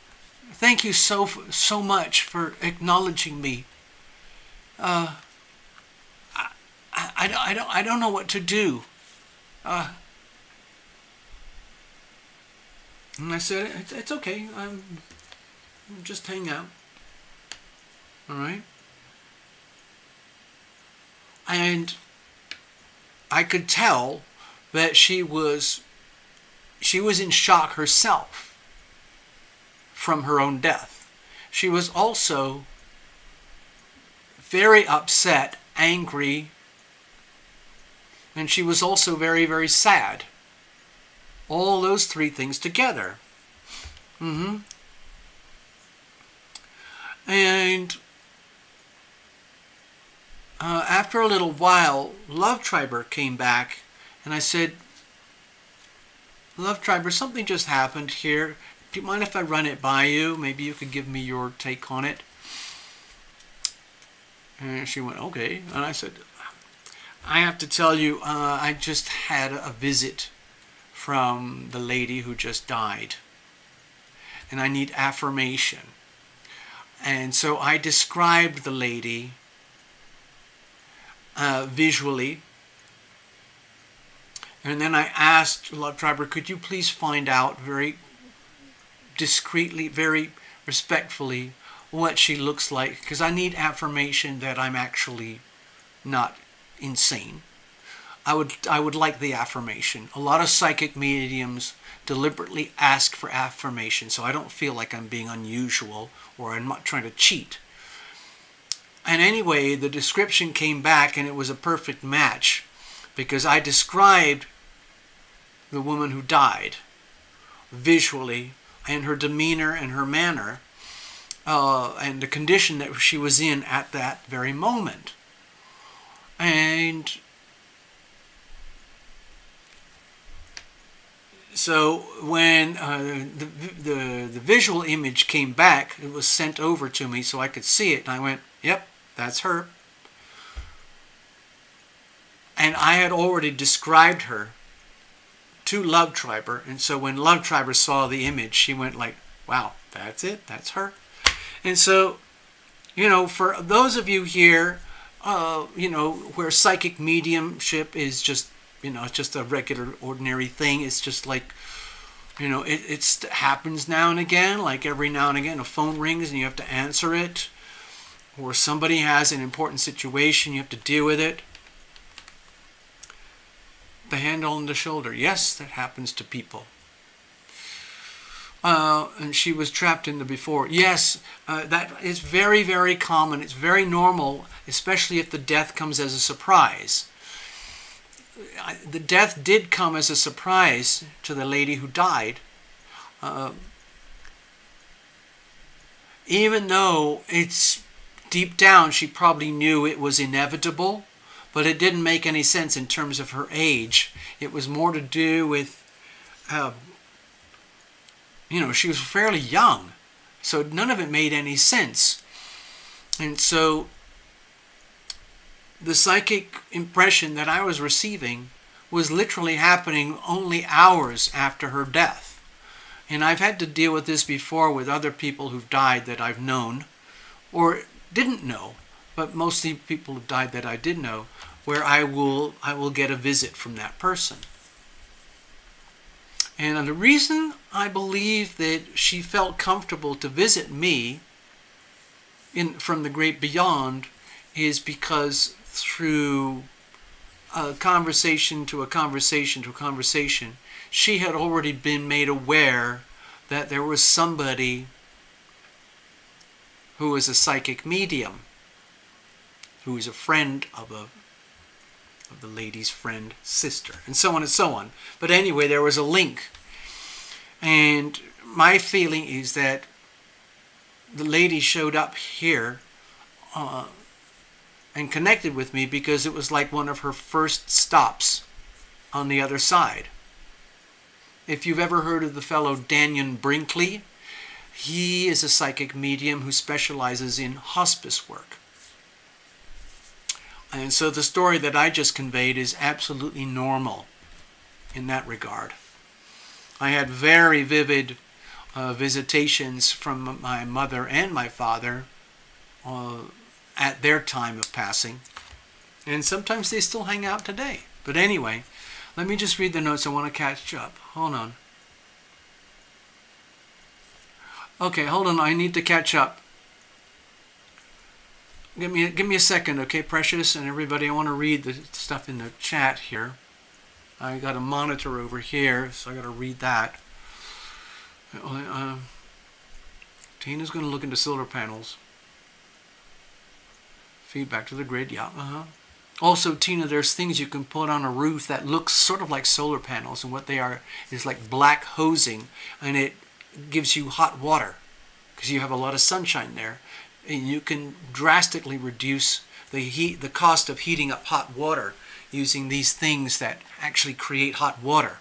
Thank you so much for acknowledging me. I I don't know what to do. And I said, it's okay. I'm just hang out. All right. And I could tell that she was in shock herself from her own death. She was also very upset, angry, and she was also very, very sad. All those three things together. And after a little while, Love Triber came back, and I said, Love Triber, something just happened here. Do you mind if I run it by you? Maybe you could give me your take on it. And she went, okay. And I said, I have to tell you, I just had a visit from the lady who just died. And I need affirmation. And so I described the lady visually. And then I asked Love Triber, could you please find out very discreetly, very respectfully, what she looks like? Because I need affirmation that I'm actually not insane. I would like the affirmation. A lot of psychic mediums deliberately ask for affirmation, so I don't feel like I'm being unusual or I'm not trying to cheat. And anyway, the description came back and it was a perfect match, because I described the woman who died visually, and her demeanor and her manner, and the condition that she was in at that very moment. And so when the visual image came back, it was sent over to me so I could see it, and I went, yep, that's her. And I had already described her to Love Triber, and so when Love Triber saw the image, she went like, wow, that's it, that's her. And so, for those of you here, where psychic mediumship is just, it's just a regular, ordinary thing. It's just like, it happens now and again. Like every now and again, a phone rings and you have to answer it. Or somebody has an important situation, you have to deal with it. The hand on the shoulder. Yes, that happens to people. And she was trapped in the before. Yes, that is very, very common. It's very normal, especially if the death comes as a surprise. The death did come as a surprise to the lady who died. Even though it's deep down, she probably knew it was inevitable, but it didn't make any sense in terms of her age. It was more to do with, she was fairly young, so none of it made any sense. And so the psychic impression that I was receiving was literally happening only hours after her death. And I've had to deal with this before with other people who've died that I've known, or didn't know, but mostly people who've died that I did know, where I will get a visit from that person. And the reason I believe that she felt comfortable to visit me from the great beyond is because through a conversation to a conversation to a conversation, she had already been made aware that there was somebody who was a psychic medium, who was a friend of the lady's friend, sister, and so on and so on. But anyway, there was a link. And my feeling is that the lady showed up here and connected with me because it was like one of her first stops on the other side. If you've ever heard of the fellow Daniel Brinkley, he is a psychic medium who specializes in hospice work. And so the story that I just conveyed is absolutely normal in that regard. I had very vivid visitations from my mother and my father at their time of passing. And sometimes they still hang out today. But anyway, let me just read the notes. I want to catch up. Hold on. Okay, hold on. I need to catch up. Give me a second, okay, Precious and everybody. I want to read the stuff in the chat here. I got a monitor over here, so I got to read that. Tina's going to look into solar panels. Feedback to the grid, yeah. Also, Tina, there's things you can put on a roof that looks sort of like solar panels, and what they are is like black hosing, and it gives you hot water because you have a lot of sunshine there, and you can drastically reduce the cost of heating up hot water using these things that actually create hot water.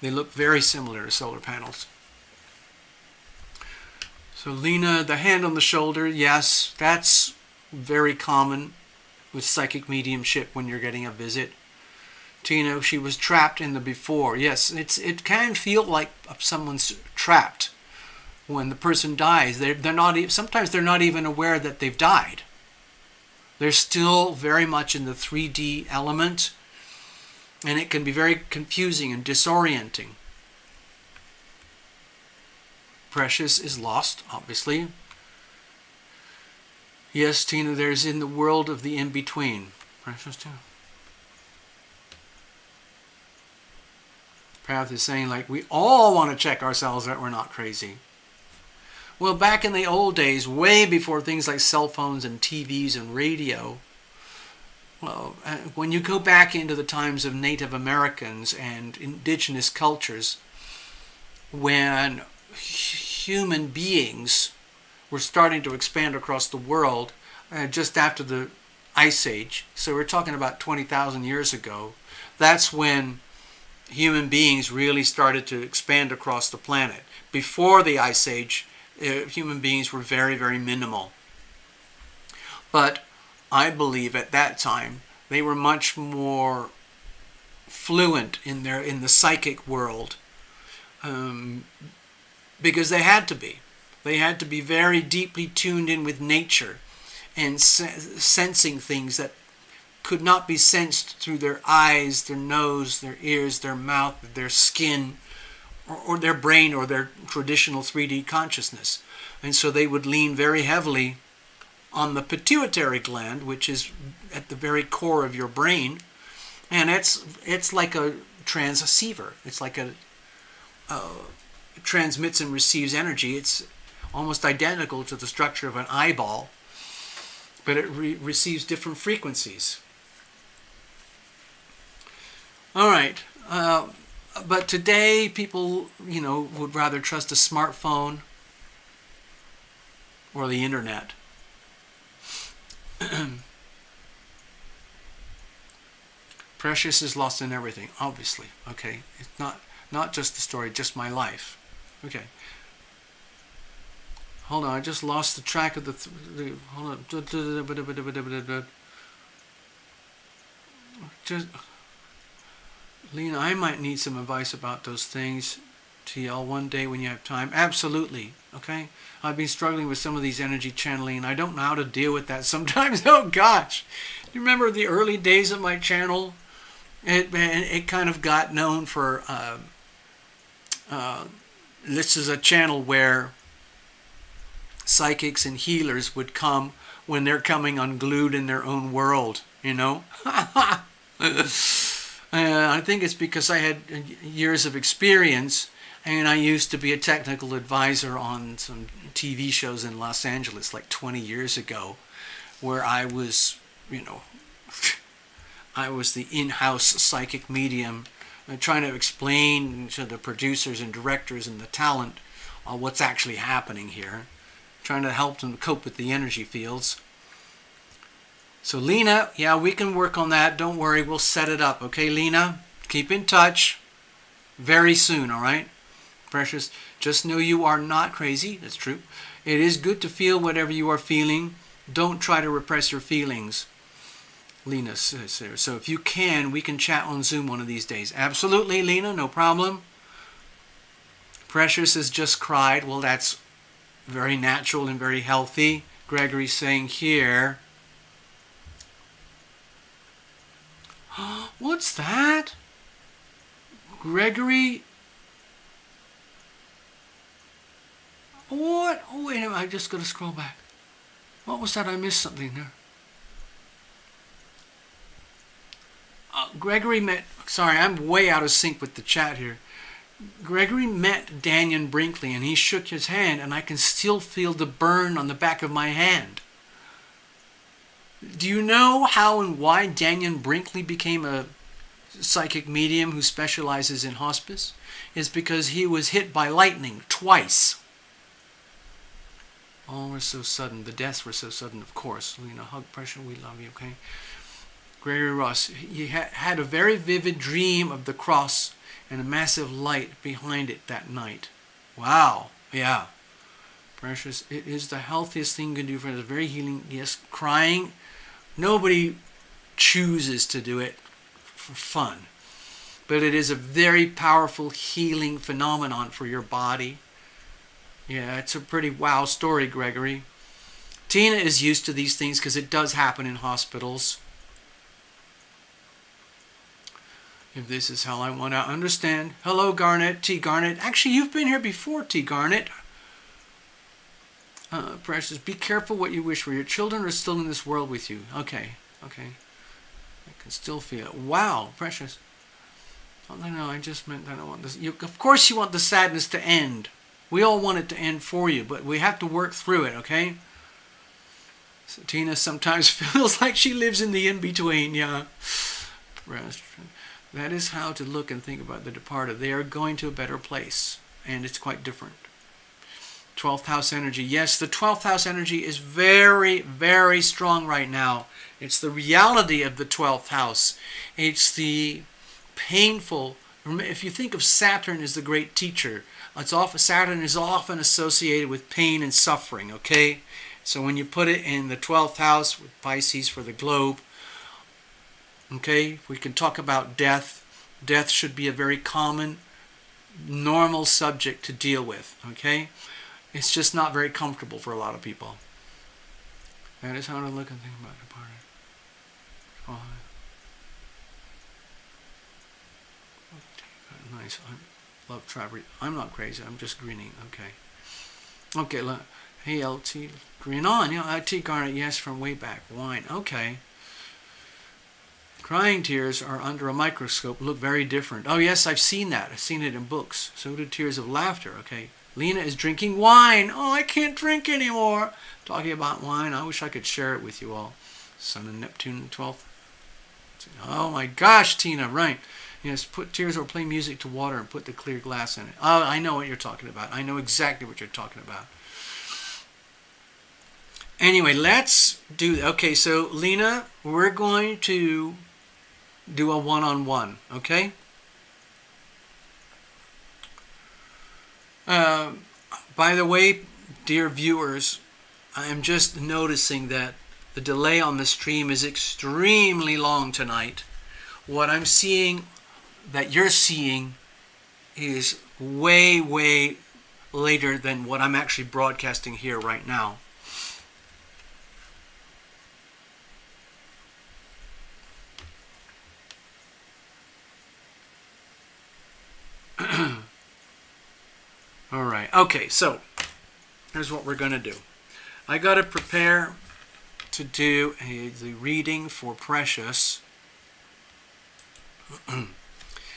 They look very similar to solar panels. So Lena, the hand on the shoulder, yes, that's very common with psychic mediumship when you're getting a visit. Tina, she was trapped in the before. Yes, it can feel like someone's trapped when the person dies. They're not. Sometimes they're not even aware that they've died. They're still very much in the 3D element, and it can be very confusing and disorienting. Precious is lost, obviously. Yes, Tina, there's in the world of the in-between. Precious, too. Path is saying, like, we all want to check ourselves that we're not crazy. Well, back in the old days, way before things like cell phones and TVs and radio, well, when you go back into the times of Native Americans and indigenous cultures, when human beings were starting to expand across the world just after the Ice Age, so we're talking about 20,000 years ago, that's when human beings really started to expand across the planet. Before the Ice Age, human beings were very, very minimal. But I believe at that time they were much more fluent in the psychic world, because they had to be. They had to be very deeply tuned in with nature and sensing things that could not be sensed through their eyes, their nose, their ears, their mouth, their skin, or their brain, or their traditional 3D consciousness. And so they would lean very heavily on the pituitary gland, which is at the very core of your brain, and it's like a transceiver. It's like it transmits and receives energy. It's almost identical to the structure of an eyeball, but it receives different frequencies. All right, but today people, would rather trust a smartphone or the internet. Precious is lost in everything, obviously. Okay, it's not just the story, just my life. Okay. Hold on, I just lost the track of hold on. Lena, I might need some advice about those things, TL, one day when you have time. Absolutely, okay? I've been struggling with some of these energy channeling, and I don't know how to deal with that sometimes. Oh, gosh. You remember the early days of my channel? It kind of got known for, this is a channel where psychics and healers would come when they're coming unglued in their own world, I think it's because I had years of experience, and I used to be a technical advisor on some TV shows in Los Angeles like 20 years ago, where I was, I was the in-house psychic medium, trying to explain to the producers and directors and the talent what's actually happening here, trying to help them cope with the energy fields. So Lena, yeah, we can work on that. Don't worry, we'll set it up. Okay, Lena? Keep in touch very soon, all right? Precious, just know you are not crazy. That's true. It is good to feel whatever you are feeling. Don't try to repress your feelings. Lena says there. So if you can, we can chat on Zoom one of these days. Absolutely, Lena, no problem. Precious has just cried. Well, that's very natural and very healthy. Gregory's saying here, What's that? Gregory? What? Oh, wait a minute. I just got to scroll back. What was that? I missed something there. Gregory met... Sorry, I'm way out of sync with the chat here. Gregory met Dannion Brinkley, and he shook his hand, and I can still feel the burn on the back of my hand. Do you know how and why Dannion Brinkley became a psychic medium who specializes in hospice? It's because he was hit by lightning twice. All were so sudden. The deaths were so sudden, of course. Hug, pressure, we love you, okay? Gregory Ross, he had a very vivid dream of the cross and a massive light behind it that night. Wow. Yeah. Precious. It is the healthiest thing you can do for us. Very healing. Yes, crying. Nobody chooses to do it for fun. But it is a very powerful healing phenomenon for your body. Yeah, it's a pretty wow story, Gregory. Tina is used to these things because it does happen in hospitals. If this is how I want to understand. Hello, Garnet. T. Garnet. Actually, you've been here before, T. Garnet. Precious, be careful what you wish for. Your children are still in this world with you. Okay. I can still feel it. Wow, Precious. Oh, no, I just meant that I want this. Of course you want the sadness to end. We all want it to end for you, but we have to work through it, okay? So Tina sometimes feels like she lives in the in-between, yeah. That is how to look and think about the departed. They are going to a better place, and it's quite different. 12th house energy. Yes, the 12th house energy is very, very strong right now. It's the reality of the 12th house. It's the painful... If you think of Saturn as the great teacher, Saturn is often associated with pain and suffering, okay? So when you put it in the 12th house with Pisces for the globe, okay, we can talk about death. Death should be a very common, normal subject to deal with, okay? It's just not very comfortable for a lot of people. That is how to look and think about the party. Nice. I love Trevor. I'm not crazy. I'm just grinning. Okay. Okay. Look. Hey, LT. Grin on. LT Garnet. Yes, from way back. Wine. Okay. Crying tears are under a microscope. Look very different. Oh, yes. I've seen that. I've seen it in books. So do tears of laughter. Okay. Lena is drinking wine. Oh, I can't drink anymore. Talking about wine. I wish I could share it with you all. Sun and Neptune, 12th. Oh, my gosh, Tina. Right. Yes, put tears or play music to water and put the clear glass in it. Oh, I know what you're talking about. I know exactly what you're talking about. Anyway, let's do... Okay, so, Lena, we're going to do a one-on-one, okay? By the way, dear viewers, I am just noticing that the delay on the stream is extremely long tonight. What I'm seeing... that you're seeing is way, way later than what I'm actually broadcasting here right now. All right. Okay, so here's what we're going to do. I got to prepare to do the reading for Precious.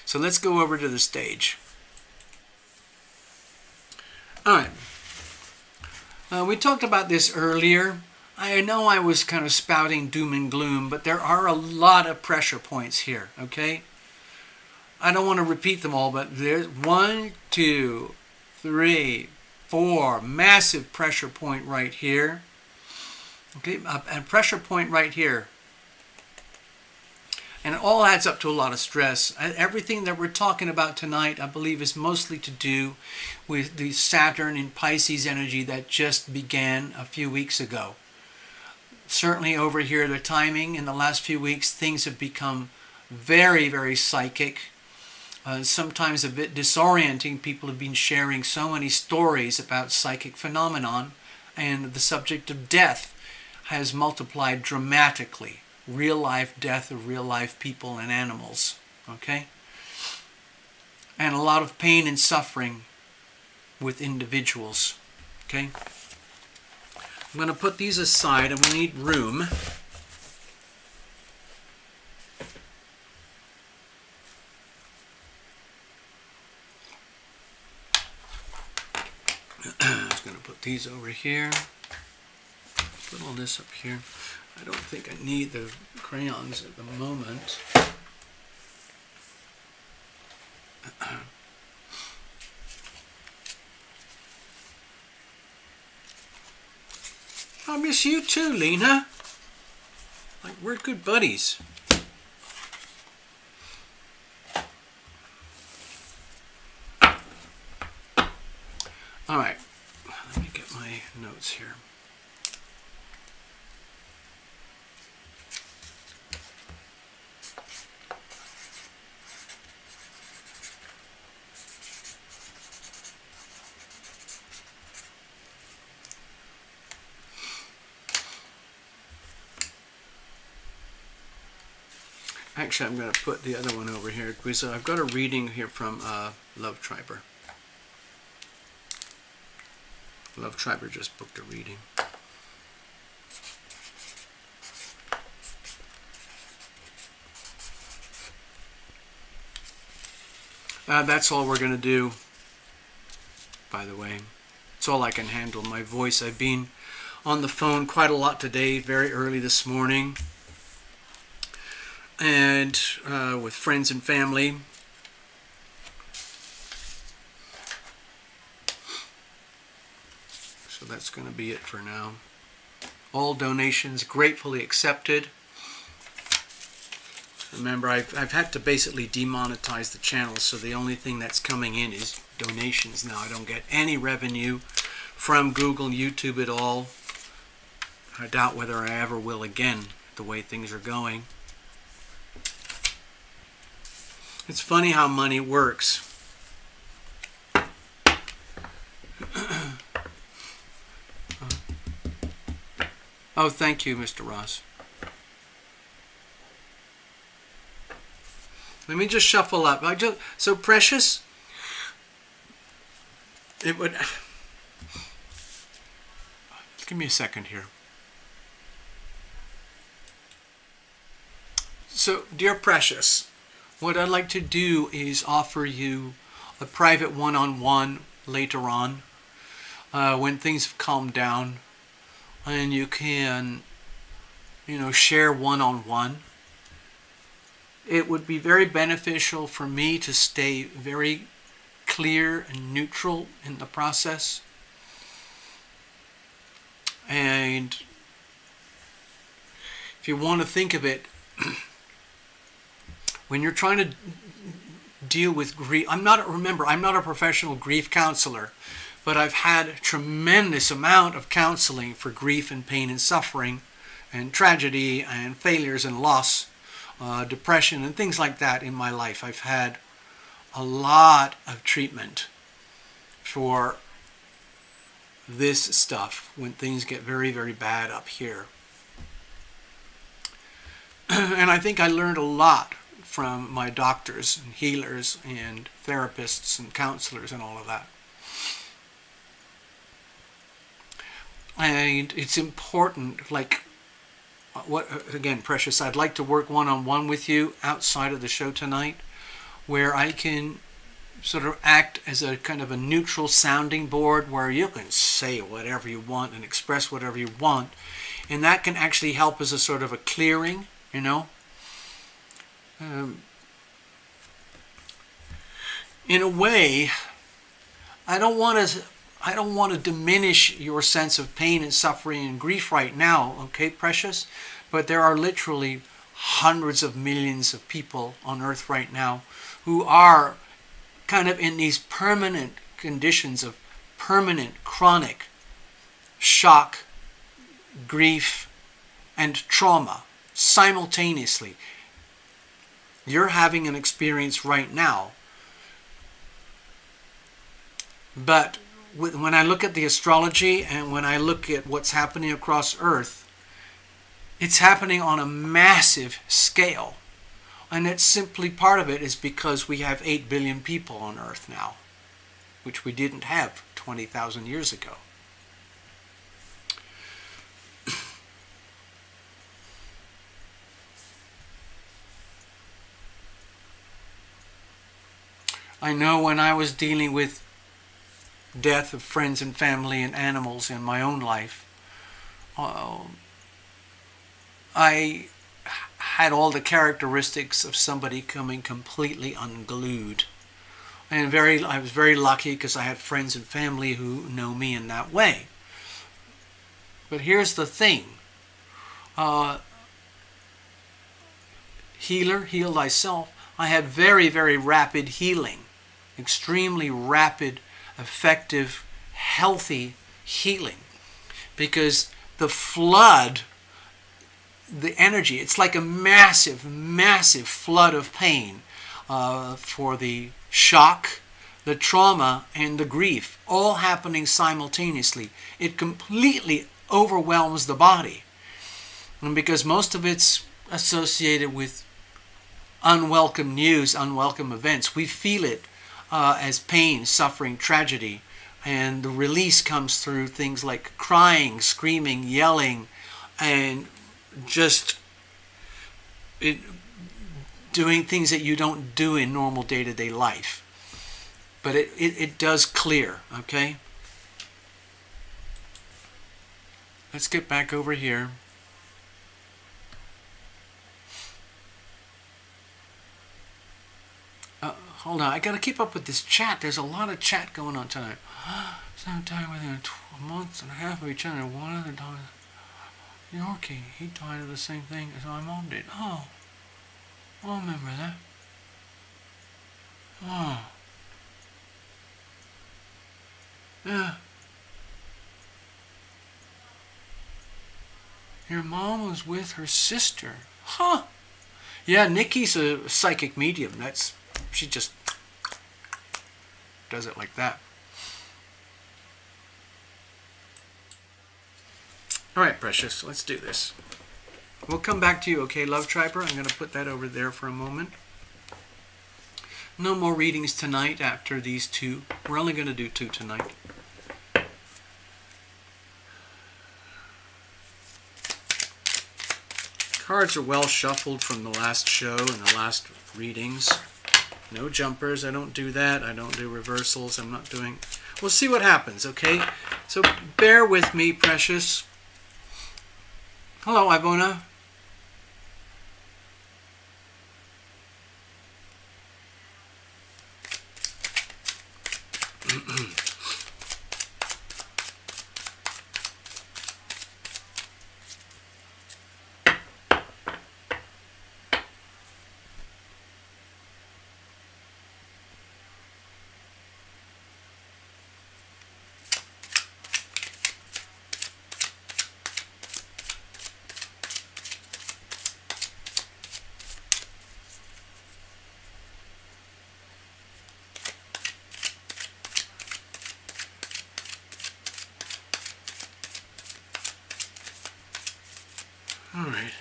So let's go over to the stage. All right. We talked about this earlier. I know I was kind of spouting doom and gloom, but there are a lot of pressure points here, okay? I don't want to repeat them all, but there's 1, 2, 3, 4, massive pressure point right here. Okay, a pressure point right here. And it all adds up to a lot of stress. Everything that we're talking about tonight, I believe, is mostly to do with the Saturn in Pisces energy that just began a few weeks ago. Certainly over here, the timing in the last few weeks, things have become very, very psychic. Sometimes a bit disorienting. People have been sharing so many stories about psychic phenomenon, and the subject of death has multiplied dramatically. real life death of real life people and animals, okay? And a lot of pain and suffering with individuals, okay? I'm going to put these aside, and we need room. I'm just going to put these over here. Put all this up here. I don't think I need the crayons at the moment. I miss you too, Lena. Like, we're good buddies. All right, let me get my notes here. Actually, I'm going to put the other one over here because I've got a reading here from Love Triber. Love Triber just booked a reading. That's all we're going to do, by the way. It's all I can handle. My voice, I've been on the phone quite a lot today, very early this morning. And with friends and family. So that's going to be it for now. All donations gratefully accepted. Remember, I've had to basically demonetize the channel, so the only thing that's coming in is donations now. I don't get any revenue from Google, YouTube at all. I doubt whether I ever will again, the way things are going. It's funny how money works. Oh, thank you, Mr. Ross. Let me just shuffle up. So Precious, it would... Give me a second here. So, dear Precious, what I'd like to do is offer you a private one-on-one later on when things have calmed down, and you can, share one-on-one. It would be very beneficial for me to stay very clear and neutral in the process. And if you want to think of it, when you're trying to deal with grief, I'm not a professional grief counselor, but I've had a tremendous amount of counseling for grief and pain and suffering and tragedy and failures and loss, depression and things like that in my life. I've had a lot of treatment for this stuff when things get very, very bad up here. And I think I learned a lot from my doctors and healers and therapists and counselors and all of that. And it's important, again, Precious, I'd like to work one-on-one with you outside of the show tonight, where I can sort of act as a kind of a neutral sounding board where you can say whatever you want and express whatever you want. And that can actually help as a sort of a clearing, in a way, I don't want to diminish your sense of pain and suffering and grief right now, okay, Precious? But there are literally hundreds of millions of people on Earth right now who are kind of in these permanent conditions of permanent chronic shock, grief, and trauma simultaneously. You're having an experience right now. But when I look at the astrology and when I look at what's happening across Earth, It's happening on a massive scale. And it's simply part of it is because we have 8 billion people on Earth now, which we didn't have 20,000 years ago. I know when I was dealing with death of friends and family and animals in my own life, I had all the characteristics of somebody coming completely unglued. And I was very lucky because I had friends and family who know me in that way. But here's the thing. Healer, heal thyself. I had very, very rapid healing. Extremely rapid, effective, healthy healing. Because the flood, the energy, it's like a massive, massive flood of pain for the shock, the trauma, and the grief, all happening simultaneously. It completely overwhelms the body. And because most of it's associated with unwelcome news, unwelcome events, we feel it as pain, suffering, tragedy. And the release comes through things like crying, screaming, yelling, and just doing things that you don't do in normal day-to-day life. But it does clear, okay? Let's get back over here. Hold on, I got to keep up with this chat. There's a lot of chat going on tonight. Some time within a month and a half of each other. One other time. Yorkie, he died of the same thing as my mom did. Oh, I remember that. Oh. Yeah. Your mom was with her sister. Huh. Yeah, Nikki's a psychic medium. She just does it like that. All right, precious, let's do this. We'll come back to you, okay, Love Triber? I'm going to put that over there for a moment. No more readings tonight after these two. We're only going to do 2 tonight. Cards are well shuffled from the last show and the last readings. No jumpers. I don't do that. I don't do reversals. I'm not doing... We'll see what happens, okay? So bear with me, precious. Hello, Ivona. All right.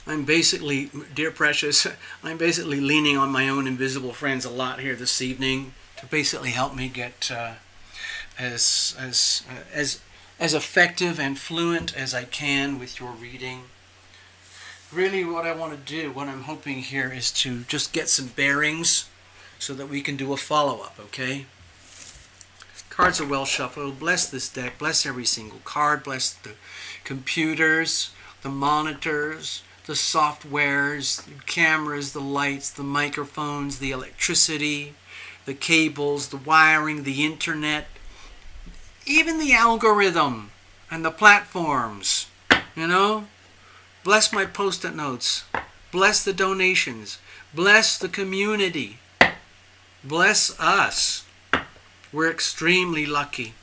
I'm basically, dear precious, I'm basically leaning on my own invisible friends a lot here this evening to basically help me get as effective and fluent as I can with your reading. Really what I want to do, what I'm hoping here is to just get some bearings so that we can do a follow-up, okay? Cards are well shuffled. Bless this deck. Bless every single card. Bless the computers, the monitors, the softwares, the cameras, the lights, the microphones, the electricity, the cables, the wiring, the internet, even the algorithm and the platforms, you know? Bless my post-it notes. Bless the donations. Bless the community. Bless us. We're extremely lucky.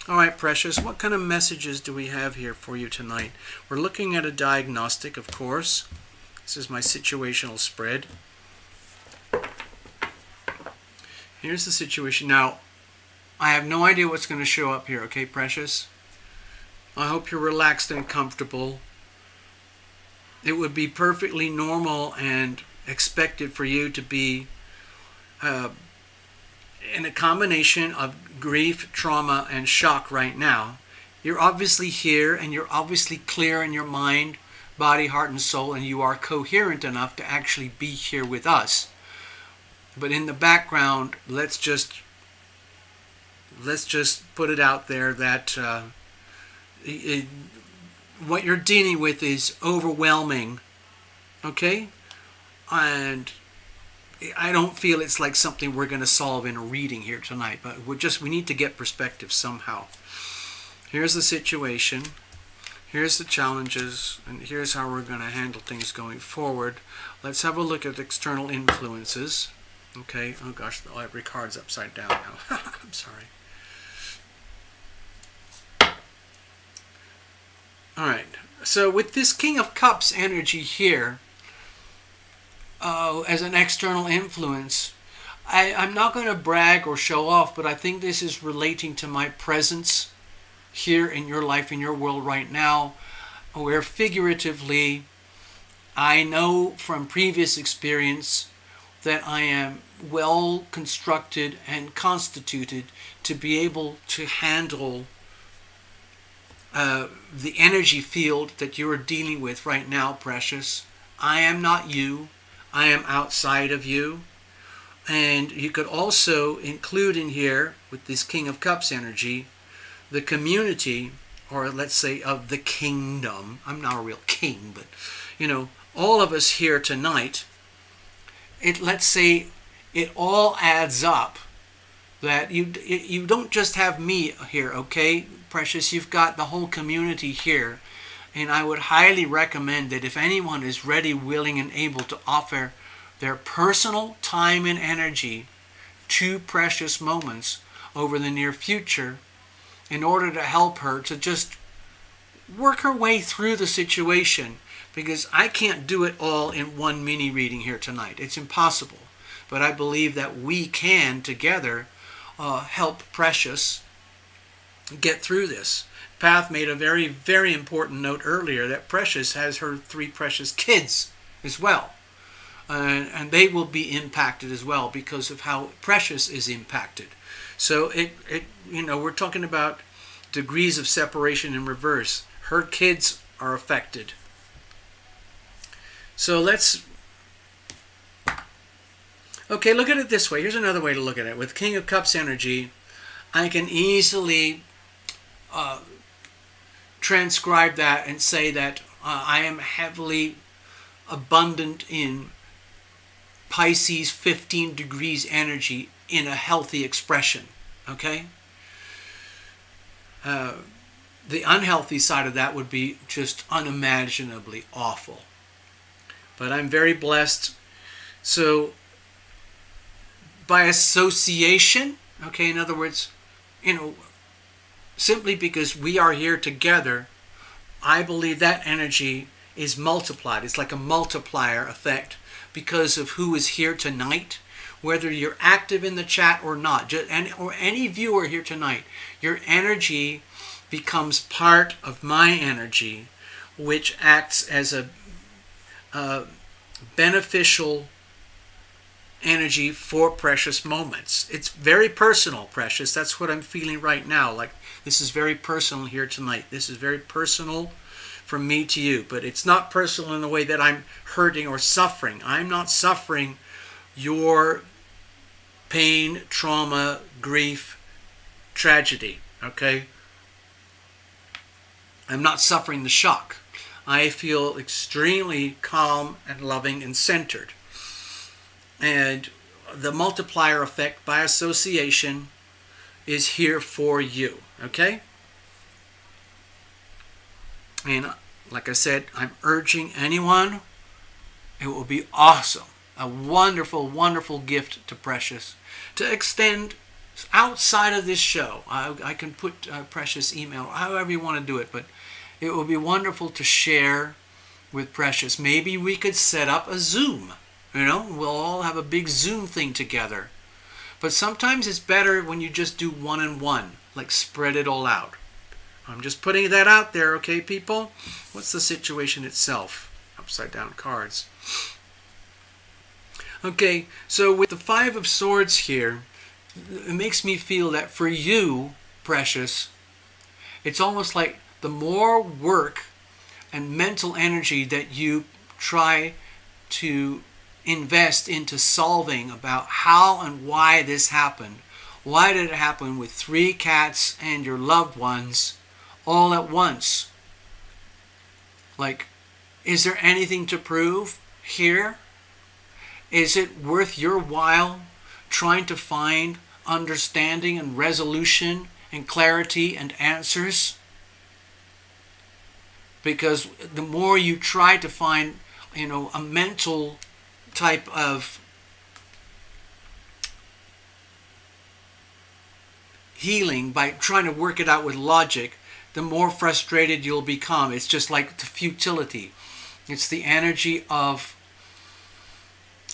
All right, precious, what kind of messages do we have here for you tonight? We're looking at a diagnostic, of course. This is my situational spread. Here's the situation. Now, I have no idea what's going to show up here, okay, precious? I hope you're relaxed and comfortable. It would be perfectly normal and expected for you to be in a combination of grief, trauma, and shock right now. You're obviously here, and you're obviously clear in your mind, body, heart, and soul, and you are coherent enough to actually be here with us. But in the background, let's just put it out there that what you're dealing with is overwhelming, okay? And I don't feel it's like something we're going to solve in a reading here tonight, but we need to get perspective somehow. Here's the situation, here's the challenges, and here's how we're going to handle things going forward. Let's have a look at external influences. Okay, oh gosh, every card's upside down now. I'm sorry. Alright, so with this King of Cups energy here, as an external influence, I'm not going to brag or show off, but I think this is relating to my presence here in your life, in your world right now, where figuratively, I know from previous experience that I am well constructed and constituted to be able to handle the energy field that you are dealing with right now, precious. I am not you. I am outside of you. And you could also include in here, with this King of Cups energy, the community, or let's say of the kingdom. I'm not a real king, but all of us here tonight, let's say it all adds up, that you don't just have me here, okay, precious, you've got the whole community here. And I would highly recommend that if anyone is ready, willing, and able to offer their personal time and energy to Precious Moments over the near future, in order to help her to just work her way through the situation, because I can't do it all in one mini reading here tonight. It's impossible. But I believe that we can together help Precious get through this. Path made a very, very important note earlier that Precious has her 3 precious kids as well. And they will be impacted as well because of how Precious is impacted. So we're talking about degrees of separation in reverse. Her kids are affected. So okay, look at it this way. Here's another way to look at it. With King of Cups energy, I can easily transcribe that and say that I am heavily abundant in Pisces 15 degrees energy in a healthy expression, okay? The unhealthy side of that would be just unimaginably awful. But I'm very blessed. So, by association, okay, in other words, simply because we are here together, I believe that energy is multiplied. It's like a multiplier effect because of who is here tonight. Whether you're active in the chat or not, or any viewer here tonight, your energy becomes part of my energy, which acts as a beneficial energy for Precious Moments. It's very personal, Precious. That's what I'm feeling right now. Like, this is very personal here tonight. This is very personal from me to you. But it's not personal in the way that I'm hurting or suffering. I'm not suffering your pain, trauma, grief, tragedy. Okay? I'm not suffering the shock. I feel extremely calm and loving and centered. And the multiplier effect by association is here for you, okay? And like I said, I'm urging anyone, it will be awesome, a wonderful, wonderful gift to Precious, to extend outside of this show. I can put Precious email, however you want to do it, but it will be wonderful to share with Precious. Maybe we could set up a Zoom. We'll all have a big Zoom thing together. But sometimes it's better when you just do one-on-one, like spread it all out. I'm just putting that out there, okay, people? What's the situation itself? Upside down cards. Okay, so with the Five of Swords here, it makes me feel that for you, precious, it's almost like the more work and mental energy that you try to invest into solving about how and why this happened. Why did it happen with 3 cats and your loved ones all at once? Like, is there anything to prove here? Is it worth your while trying to find understanding and resolution and clarity and answers? Because the more you try to find, a mental type of healing by trying to work it out with logic, the more frustrated you'll become. It's just like the futility. It's the energy of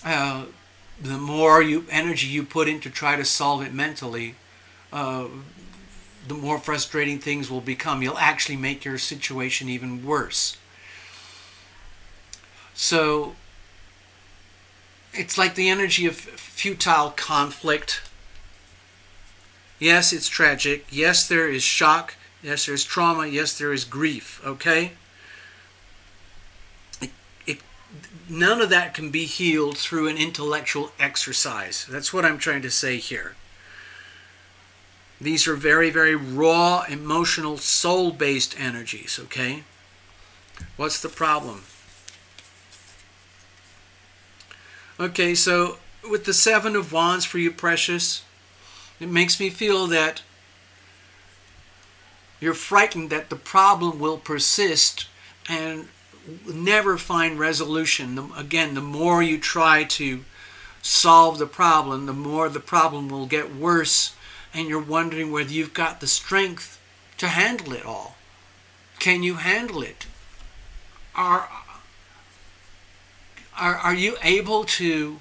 the more energy you put in to try to solve it mentally, the more frustrating things will become. You'll actually make your situation even worse. So it's like the energy of futile conflict. Yes, it's tragic. Yes, there is shock. Yes, there's trauma. Yes, there is grief. Okay? None of that can be healed through an intellectual exercise. That's what I'm trying to say here. These are very, very raw, emotional, soul-based energies, okay? What's the problem? Okay, so with the Seven of Wands for you, precious, it makes me feel that you're frightened that the problem will persist and never find resolution. Again, the more you try to solve the problem, the more the problem will get worse, and you're wondering whether you've got the strength to handle it all. Can you handle it? Are you able to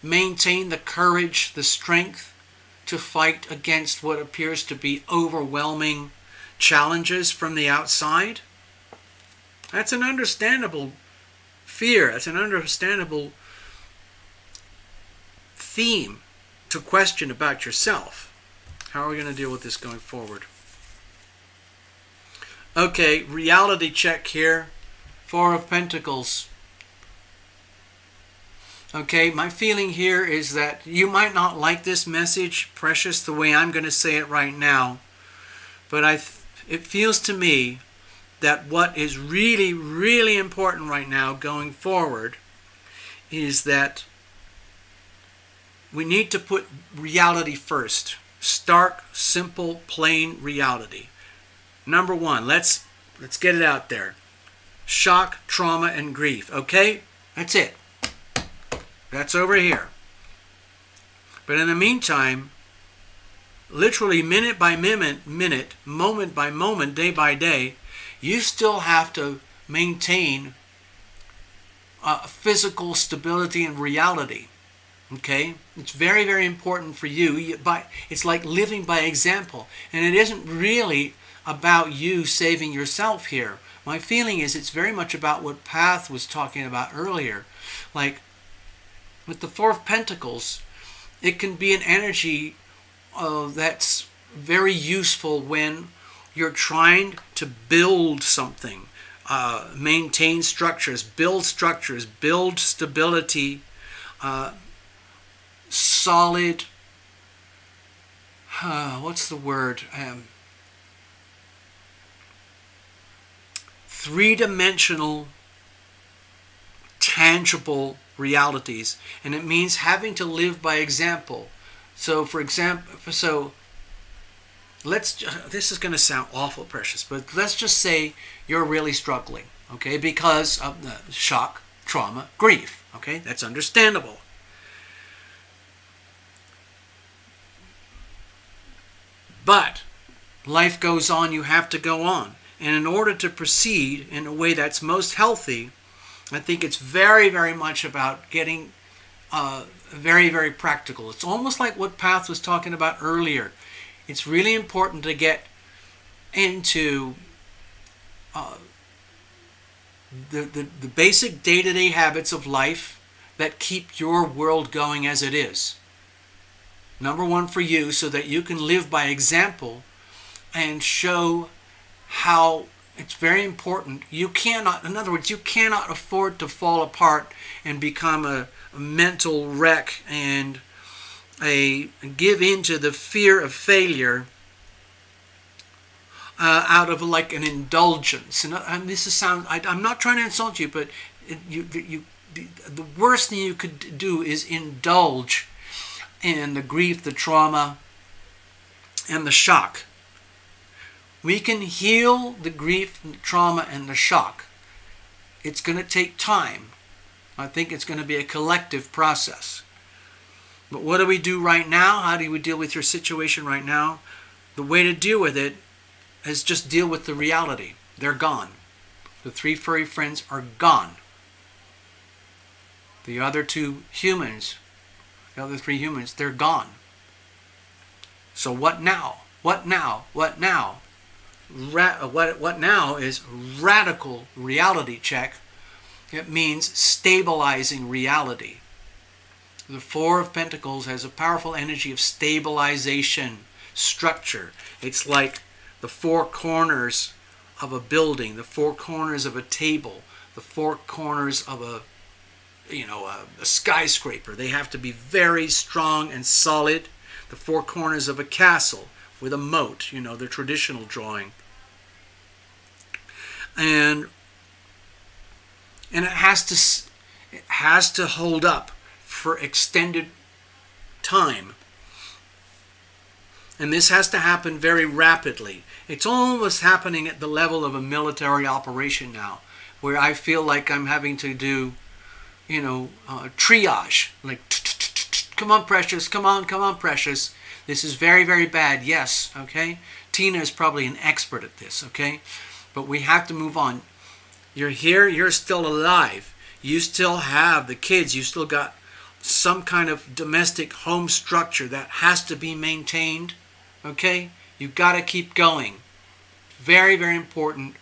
maintain the courage, the strength to fight against what appears to be overwhelming challenges from the outside? That's an understandable fear. That's an understandable theme to question about yourself. How are we going to deal with this going forward? Okay, reality check here. Four of Pentacles. Okay, my feeling here is that you might not like this message, precious, the way I'm going to say it right now. But it feels to me that what is really, really important right now going forward is that we need to put reality first. Stark, simple, plain reality. Number one, let's get it out there. Shock, trauma, and grief. Okay? That's it. That's over here. But in the meantime, literally minute by minute, moment by moment, day by day, you still have to maintain physical stability and reality. Okay? It's very, very important for you. It's like living by example. And it isn't really about you saving yourself here. My feeling is it's very much about what Path was talking about earlier. Like, with the Four of Pentacles, it can be an energy that's very useful when you're trying to build something, maintain structures, build stability, solid, what's the word? Three-dimensional, tangible realities. And it means having to live by example. So, for example, this is going to sound awful, precious, but let's just say you're really struggling, okay, because of the shock, trauma, grief, okay? That's understandable. But life goes on, you have to go on. And in order to proceed in a way that's most healthy, I think it's very, very much about getting very, very practical. It's almost like what Path was talking about earlier. It's really important to get into the basic day-to-day habits of life that keep your world going as it is. Number one for you, so that you can live by example and show how it's very important. You cannot, in other words, you cannot afford to fall apart and become a mental wreck and give in to the fear of failure out of like an indulgence. And this is I'm not trying to insult you, but the worst thing you could do is indulge in the grief, the trauma, and the shock. We can heal the grief, the trauma, and the shock. It's going to take time. I think it's going to be a collective process. But what do we do right now? How do we deal with your situation right now? The way to deal with it is just deal with the reality. They're gone. The 3 furry friends are gone. The other 2 humans, the other 3 humans, they're gone. So what now? What now? What now? What now is radical reality check. It means stabilizing reality. The 4 of Pentacles has a powerful energy of stabilization, structure. It's like the 4 corners of a building, the 4 corners of a table, the 4 corners of a skyscraper. They have to be very strong and solid. The 4 corners of a castle with a moat, the traditional drawing. And it has to hold up for extended time. And this has to happen very rapidly. It's almost happening at the level of a military operation now, where I feel like I'm having to do, triage. Like, come on, precious, come on, precious. This is very, very bad, yes, okay? Tina is probably an expert at this, okay? But we have to move on. You're here, you're still alive. You still have the kids, you still got some kind of domestic home structure that has to be maintained, okay? You've got to keep going. Very, very important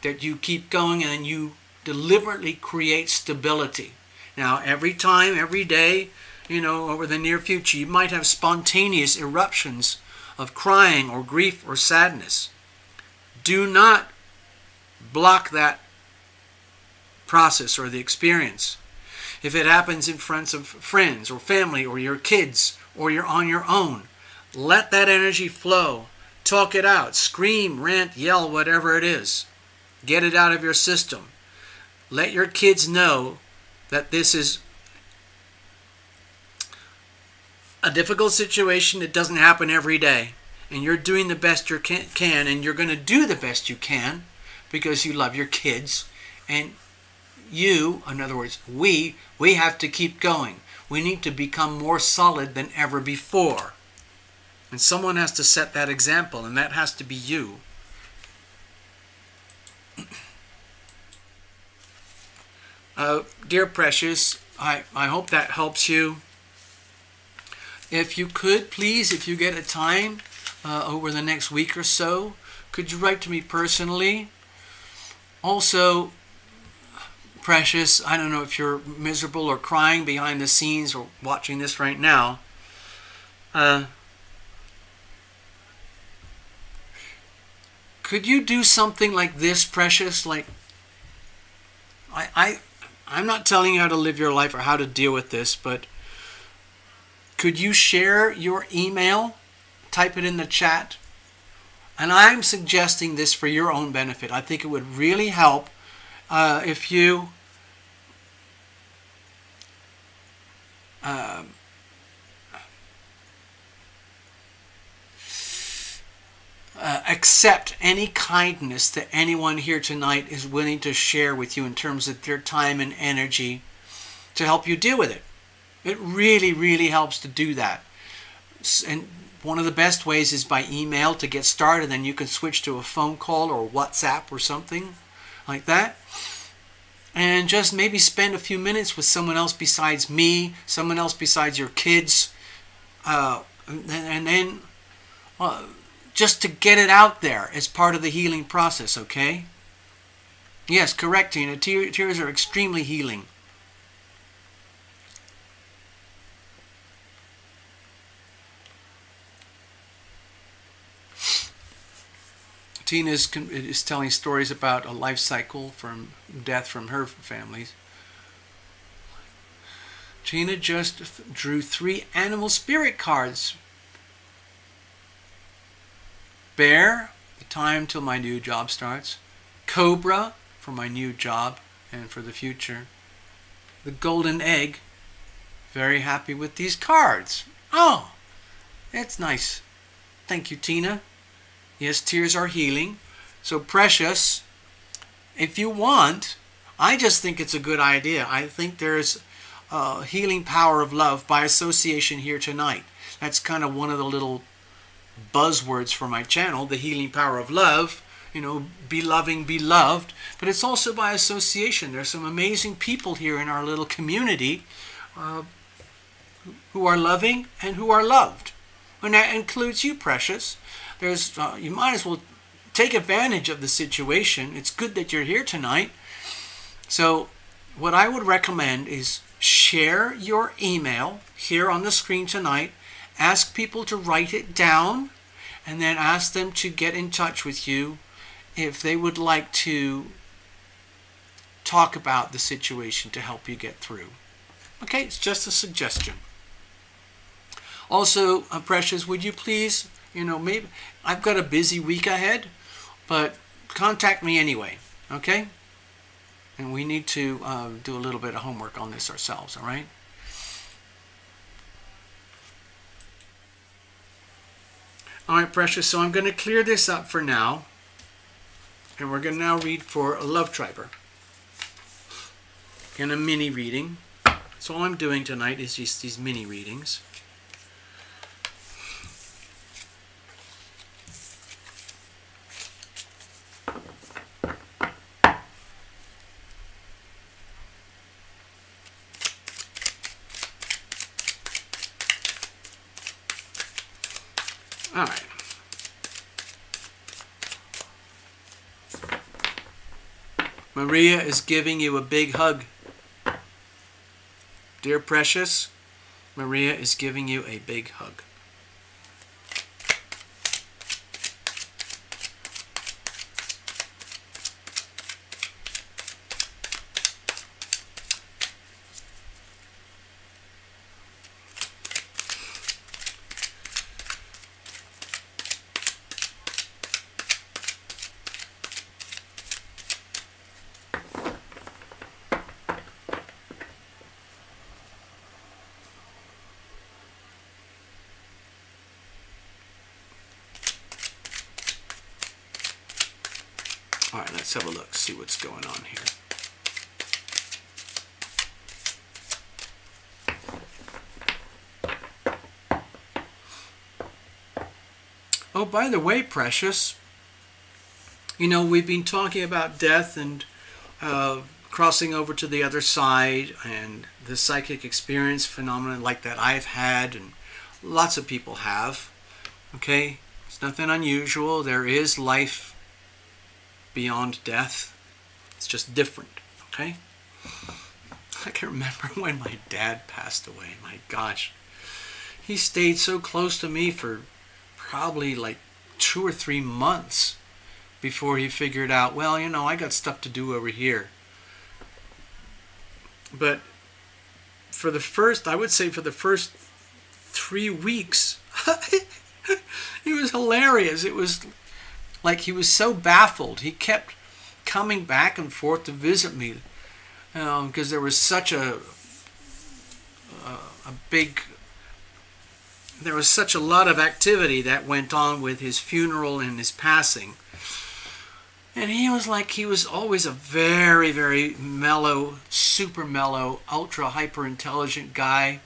that you keep going and you deliberately create stability. Now, every time, every day, over the near future, you might have spontaneous eruptions of crying or grief or sadness. Do not block that process or the experience. If it happens in front of friends or family or your kids or you're on your own, let that energy flow. Talk it out. Scream, rant, yell, whatever it is. Get it out of your system. Let your kids know that this is a difficult situation. It doesn't happen every day. And you're doing the best you can, and you're going to do the best you can because you love your kids. And you, in other words, we have to keep going. We need to become more solid than ever before. And someone has to set that example, and that has to be you. Dear Precious, I hope that helps you. If you could, please, if you get a time over the next week or so, could you write to me personally? Also, Precious, I don't know if you're miserable or crying behind the scenes or watching this right now. Could you do something like this, Precious? Like, I'm not telling you how to live your life or how to deal with this, but could you share your email? Type it in the chat. And I'm suggesting this for your own benefit. I think it would really help if you accept any kindness that anyone here tonight is willing to share with you in terms of their time and energy to help you deal with it. It really, really helps to do that. And one of the best ways is by email to get started. Then you can switch to a phone call or WhatsApp or something like that. And just maybe spend a few minutes with someone else besides me, someone else besides your kids. And then just to get it out there as part of the healing process, okay? Yes, correct, Tina. Tears are extremely healing. Tina is telling stories about a life cycle from death from her family. Tina just drew 3 animal spirit cards. Bear, the time till my new job starts. Cobra, for my new job and for the future. The golden egg. Very happy with these cards. Oh, that's nice. Thank you, Tina. Yes, tears are healing. So precious, if you want, I just think it's a good idea. I think there's a healing power of love by association here tonight. That's kind of one of the little buzzwords for my channel, the healing power of love. You know, be loving, be loved. But it's also by association. There's some amazing people here in our little community who are loving and who are loved. And that includes you, precious. There's you might as well take advantage of the situation. It's good that you're here tonight. So what I would recommend is share your email here on the screen tonight. Ask people to write it down and then ask them to get in touch with you if they would like to talk about the situation to help you get through. Okay, it's just a suggestion. Also, Precious, would you please, maybe I've got a busy week ahead, but contact me anyway, okay? And we need to do a little bit of homework on this ourselves, all right? All right, Precious, so I'm going to clear this up for now, and we're going to now read for a love triber in a mini reading. So all I'm doing tonight is just these mini readings. All right. Maria is giving you a big hug. Dear Precious, Maria is giving you a big hug. All right, let's have a look, see what's going on here. Oh, by the way, Precious, we've been talking about death and crossing over to the other side and the psychic experience phenomenon like that I've had and lots of people have. Okay? It's nothing unusual. There is life beyond death. It's just different, okay? I can remember when my dad passed away. My gosh. He stayed so close to me for probably like 2 or 3 months before he figured out, well, I got stuff to do over here. But for the first 3 weeks, it was hilarious. It was like he was so baffled. He kept coming back and forth to visit me because there was such a lot of activity that went on with his funeral and his passing. And he was always a very, very mellow, super mellow, ultra hyper intelligent guy.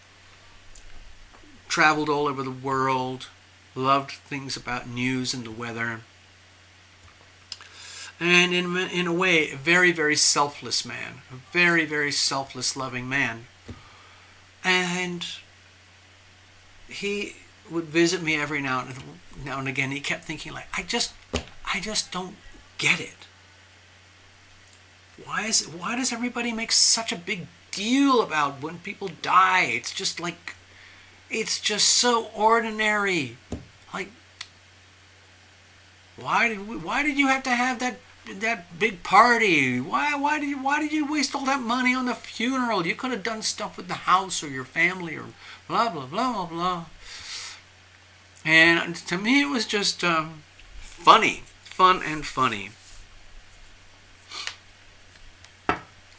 Traveled all over the world, loved things about news and the weather. And in a way, a very, very selfless man. A very, very selfless, loving man. And he would visit me every now and again. He kept thinking like, I just don't get it. Why does everybody make such a big deal about when people die? It's just like, it's just so ordinary. Like, why did you have to have that big party? Why did you waste all that money on the funeral? You could have done stuff with the house or your family or blah blah blah blah blah. And to me, it was just fun and funny.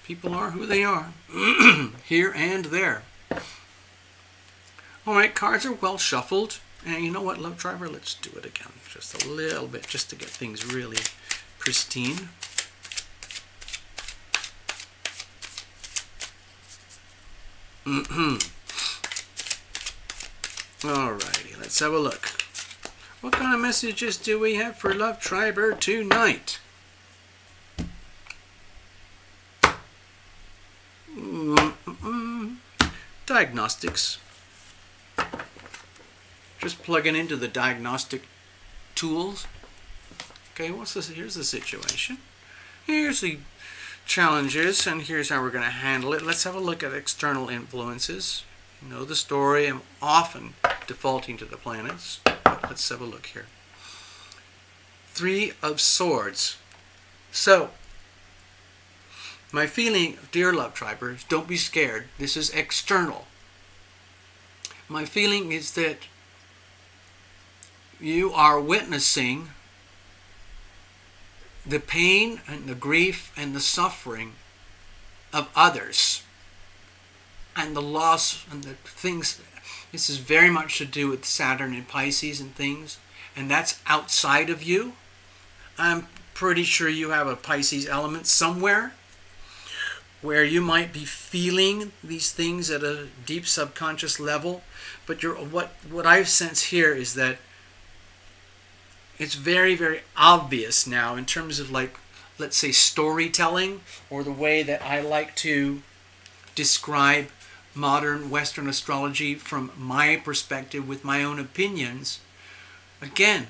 People are who they are, here and there. All right, cards are well shuffled. And you know what, Love Driver? Let's do it again. Just a little bit, just to get things really pristine. Alrighty, let's have a look. What kind of messages do we have for Love Triber tonight? Diagnostics. Just plugging into the diagnostic tools. Okay, what's this? Here's the situation. Here's the challenges, and here's how we're going to handle it. Let's have a look at external influences. You know the story. I'm often defaulting to the planets. Let's have a look here. 3 of Swords. So, my feeling, dear Love Tribers, don't be scared. This is external. My feeling is that you are witnessing the pain and the grief and the suffering of others and the loss and the things. This is very much to do with Saturn and Pisces and things, and that's outside of you. I'm pretty sure you have a Pisces element somewhere where you might be feeling these things at a deep subconscious level, but what I sense here is that it's very, very obvious now in terms of, like, let's say storytelling, or the way that I like to describe modern Western astrology from my perspective with my own opinions. Again,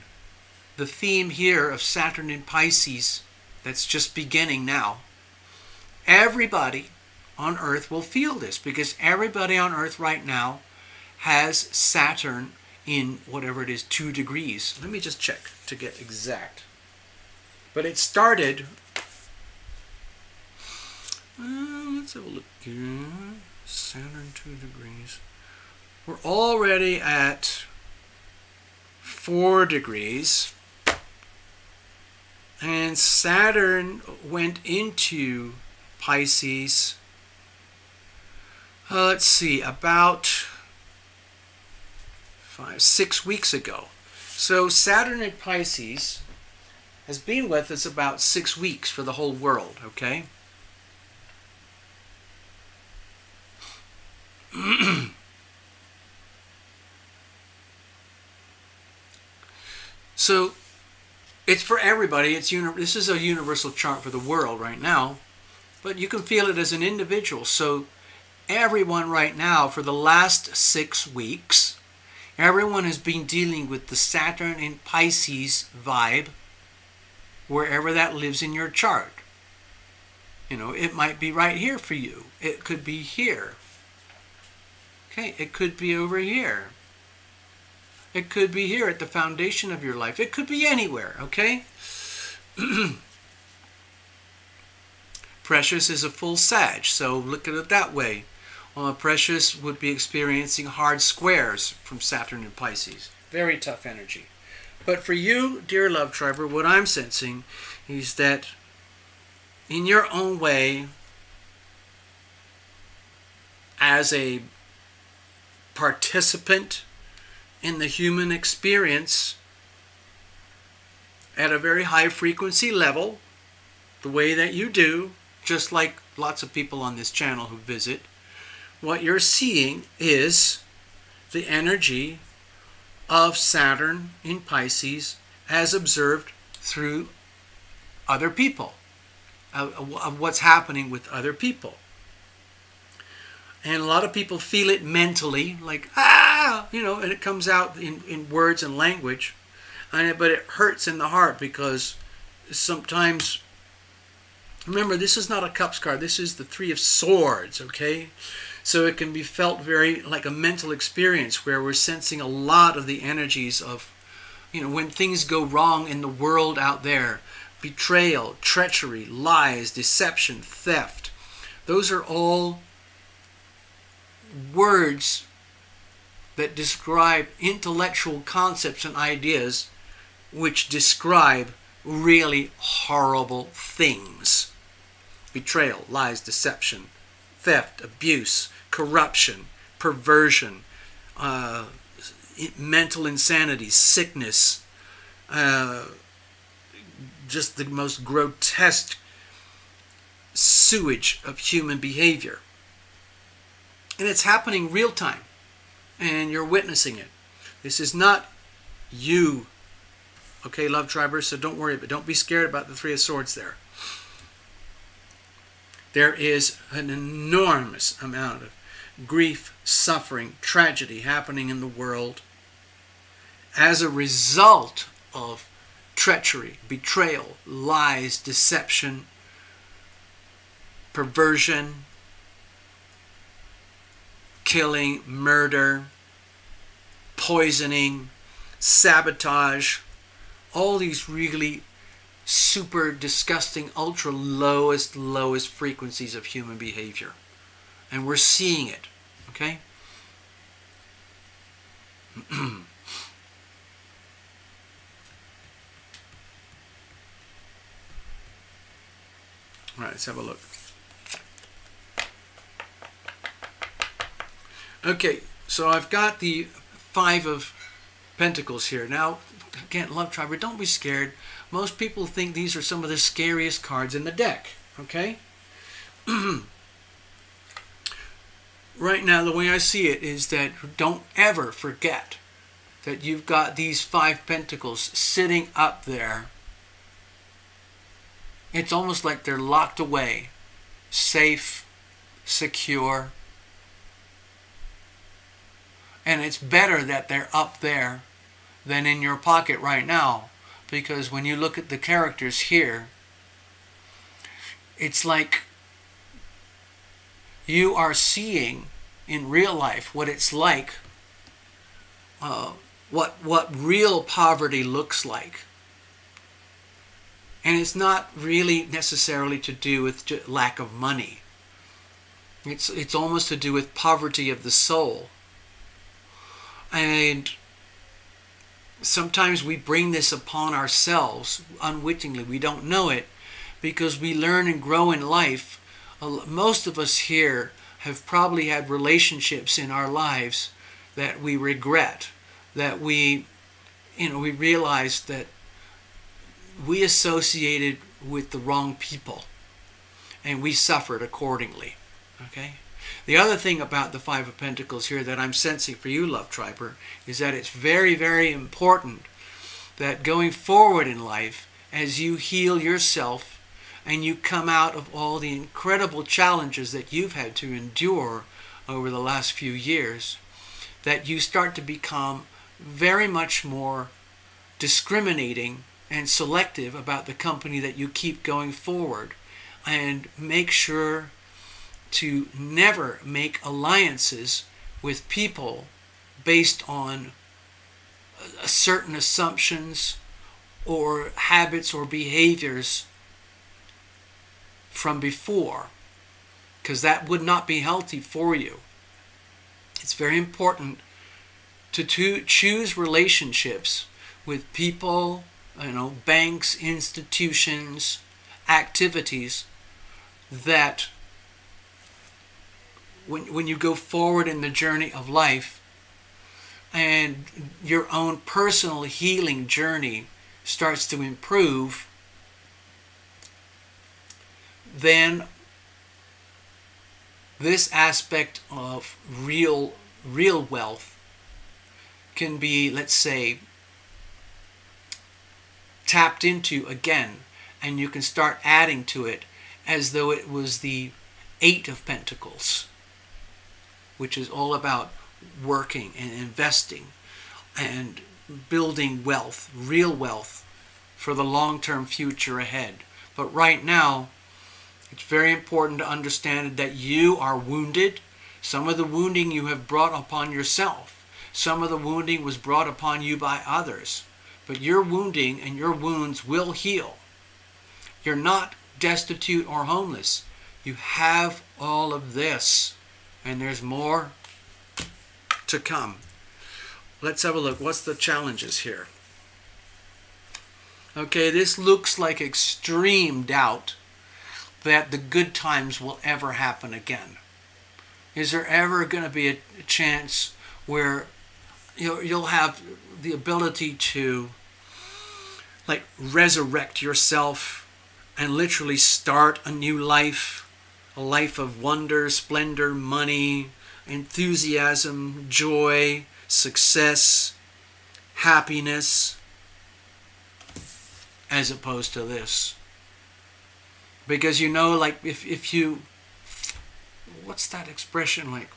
the theme here of Saturn in Pisces that's just beginning now. Everybody on Earth will feel this, because everybody on Earth right now has Saturn in whatever it is, 2 degrees. Let me just check to get exact. But it started, let's have a look here. Saturn 2 degrees. We're already at 4 degrees. And Saturn went into Pisces, let's see, about 5-6 weeks ago. So Saturn in Pisces has been with us about 6 weeks for the whole world, okay? So it's for everybody. This is a universal chart for the world right now, but you can feel it as an individual. So everyone right now, for the last 6 weeks, everyone has been dealing with the Saturn in Pisces vibe, wherever that lives in your chart. You know, it might be right here for you. It could be here. Okay, it could be over here. It could be here at the foundation of your life. It could be anywhere, okay? Precious is a full Sag, so look at it that way. Precious would be experiencing hard squares from Saturn and Pisces. Very tough energy. But for you, dear Love Triber, what I'm sensing is that in your own way, as a participant in the human experience at a very high frequency level, the way that you do, just like lots of people on this channel who visit, what you're seeing is the energy of Saturn in Pisces as observed through other people, of what's happening with other people. And a lot of people feel it mentally, like, ah, and it comes out in words and language. But it hurts in the heart because sometimes, remember, this is not a cups card. This is the Three of Swords, okay? So it can be felt very like a mental experience where we're sensing a lot of the energies of, when things go wrong in the world out there. Betrayal, treachery, lies, deception, theft. Those are all words that describe intellectual concepts and ideas which describe really horrible things. Betrayal, lies, deception, theft, abuse, corruption, perversion, mental insanity, sickness, just the most grotesque sewage of human behavior. And it's happening real time, and you're witnessing it. This is not you, okay, love tribers, so don't worry, but don't be scared about the Three of Swords there. There is an enormous amount of grief, suffering, tragedy happening in the world as a result of treachery, betrayal, lies, deception, perversion, killing, murder, poisoning, sabotage, all these really super disgusting, ultra lowest frequencies of human behavior. And we're seeing it, okay? All right, let's have a look. Okay, so I've got the Five of Pentacles here. Now, again, love tribe, don't be scared. Most people think these are some of the scariest cards in the deck, okay? Right now, the way I see it is that don't ever forget that you've got these Five Pentacles sitting up there. It's almost like they're locked away, safe, secure. And it's better that they're up there than in your pocket right now, because when you look at the characters here, it's like you are seeing in real life what it's like, what real poverty looks like. And it's not really necessarily to do with lack of money. It's almost to do with poverty of the soul. And sometimes we bring this upon ourselves unwittingly. We don't know it because we learn and grow in life. Most of us here have probably had relationships in our lives that we regret, that we realize that we associated with the wrong people and we suffered accordingly. Okay? The other thing about the Five of Pentacles here that I'm sensing for you, Love Triber, is that it's very, very important that going forward in life, as you heal yourself and you come out of all the incredible challenges that you've had to endure over the last few years, that you start to become very much more discriminating and selective about the company that you keep going forward, and make sure to never make alliances with people based on certain assumptions or habits or behaviors from before, because that would not be healthy for you. It's very important to choose relationships with people, banks, institutions, activities that when you go forward in the journey of life and your own personal healing journey starts to improve, then this aspect of real wealth can be, let's say, tapped into again, and you can start adding to it as though it was the Eight of Pentacles. which is all about working and investing and building wealth, real wealth, for the long-term future ahead. But right now, it's very important to understand that you are wounded. Some of the wounding you have brought upon yourself. Some of the wounding was brought upon you by others. But your wounding and your wounds will heal. You're not destitute or homeless. You have all of this. And there's more to come. Let's have a look. What's the challenges here? Okay, this looks like extreme doubt that the good times will ever happen again. Is there ever going to be a chance where you'll have the ability to like resurrect yourself and literally start a new life, a life of wonder, splendor, money, enthusiasm, joy, success, happiness, as opposed to this? Because like if you, what's that expression like?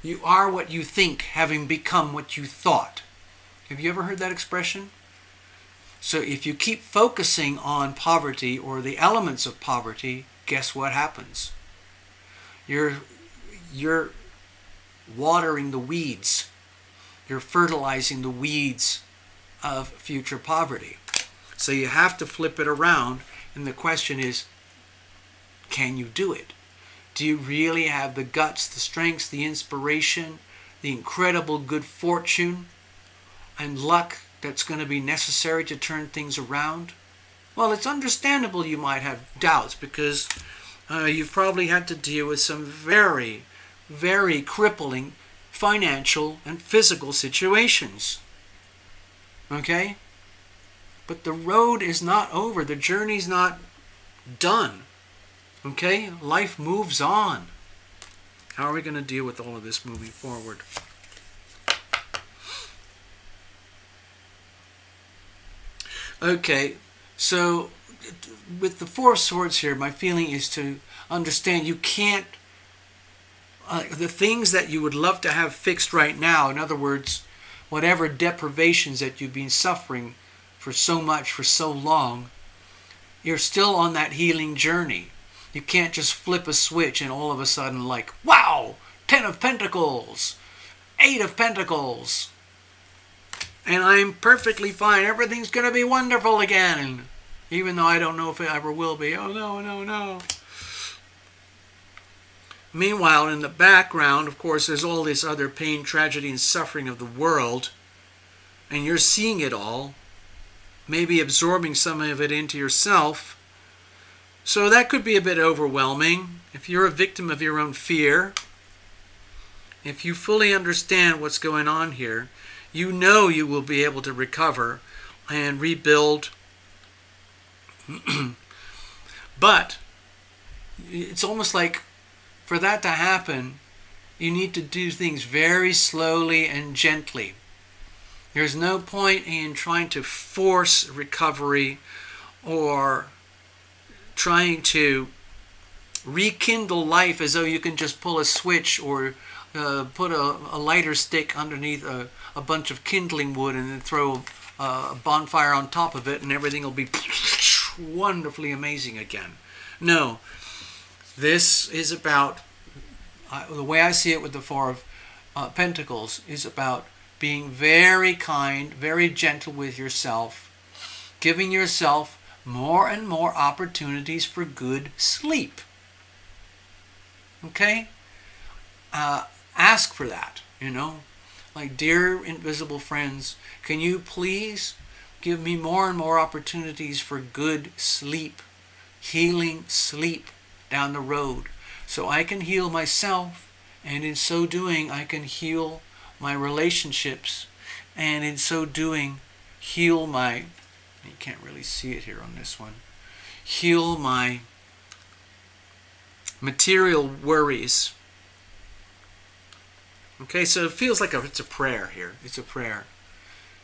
You are what you think, having become what you thought. Have you ever heard that expression? So if you keep focusing on poverty or the elements of poverty, guess what happens? You're watering the weeds. You're fertilizing the weeds of future poverty. So you have to flip it around, and the question is, can you do it? Do you really have the guts, the strengths, the inspiration, the incredible good fortune and luck that's going to be necessary to turn things around? Well, it's understandable you might have doubts, because you've probably had to deal with some very, very crippling financial and physical situations. Okay? But the road is not over. The journey's not done. Okay? Life moves on. How are we going to deal with all of this moving forward? Okay, so with the Four of Swords here, my feeling is to understand you can't, the things that you would love to have fixed right now, in other words, whatever deprivations that you've been suffering for so much, for so long, you're still on that healing journey. You can't just flip a switch and all of a sudden like, wow, 10 of Pentacles, 8 of Pentacles, and I'm perfectly fine. Everything's going to be wonderful again. Even though I don't know if it ever will be. Oh, no, no, no. Meanwhile, in the background, of course, there's all this other pain, tragedy, and suffering of the world. And you're seeing it all. Maybe absorbing some of it into yourself. So that could be a bit overwhelming. If you're a victim of your own fear, if you fully understand what's going on here, you know you will be able to recover and rebuild. But it's almost like for that to happen, you need to do things very slowly and gently. There's no point in trying to force recovery or trying to rekindle life as though you can just pull a switch or put a lighter stick underneath a bunch of kindling wood and then throw a bonfire on top of it and everything will be wonderfully amazing again. No, this is about, the way I see it with the Four of Pentacles, is about being very kind, very gentle with yourself, giving yourself more and more opportunities for good sleep. Okay? Ask for that, Like, dear invisible friends, can you please give me more and more opportunities for good sleep, healing sleep down the road, so I can heal myself, and in so doing I can heal my relationships, and in so doing heal my, you can't really see it here on this one, heal my material worries. Okay, so it feels like it's a prayer here. It's a prayer.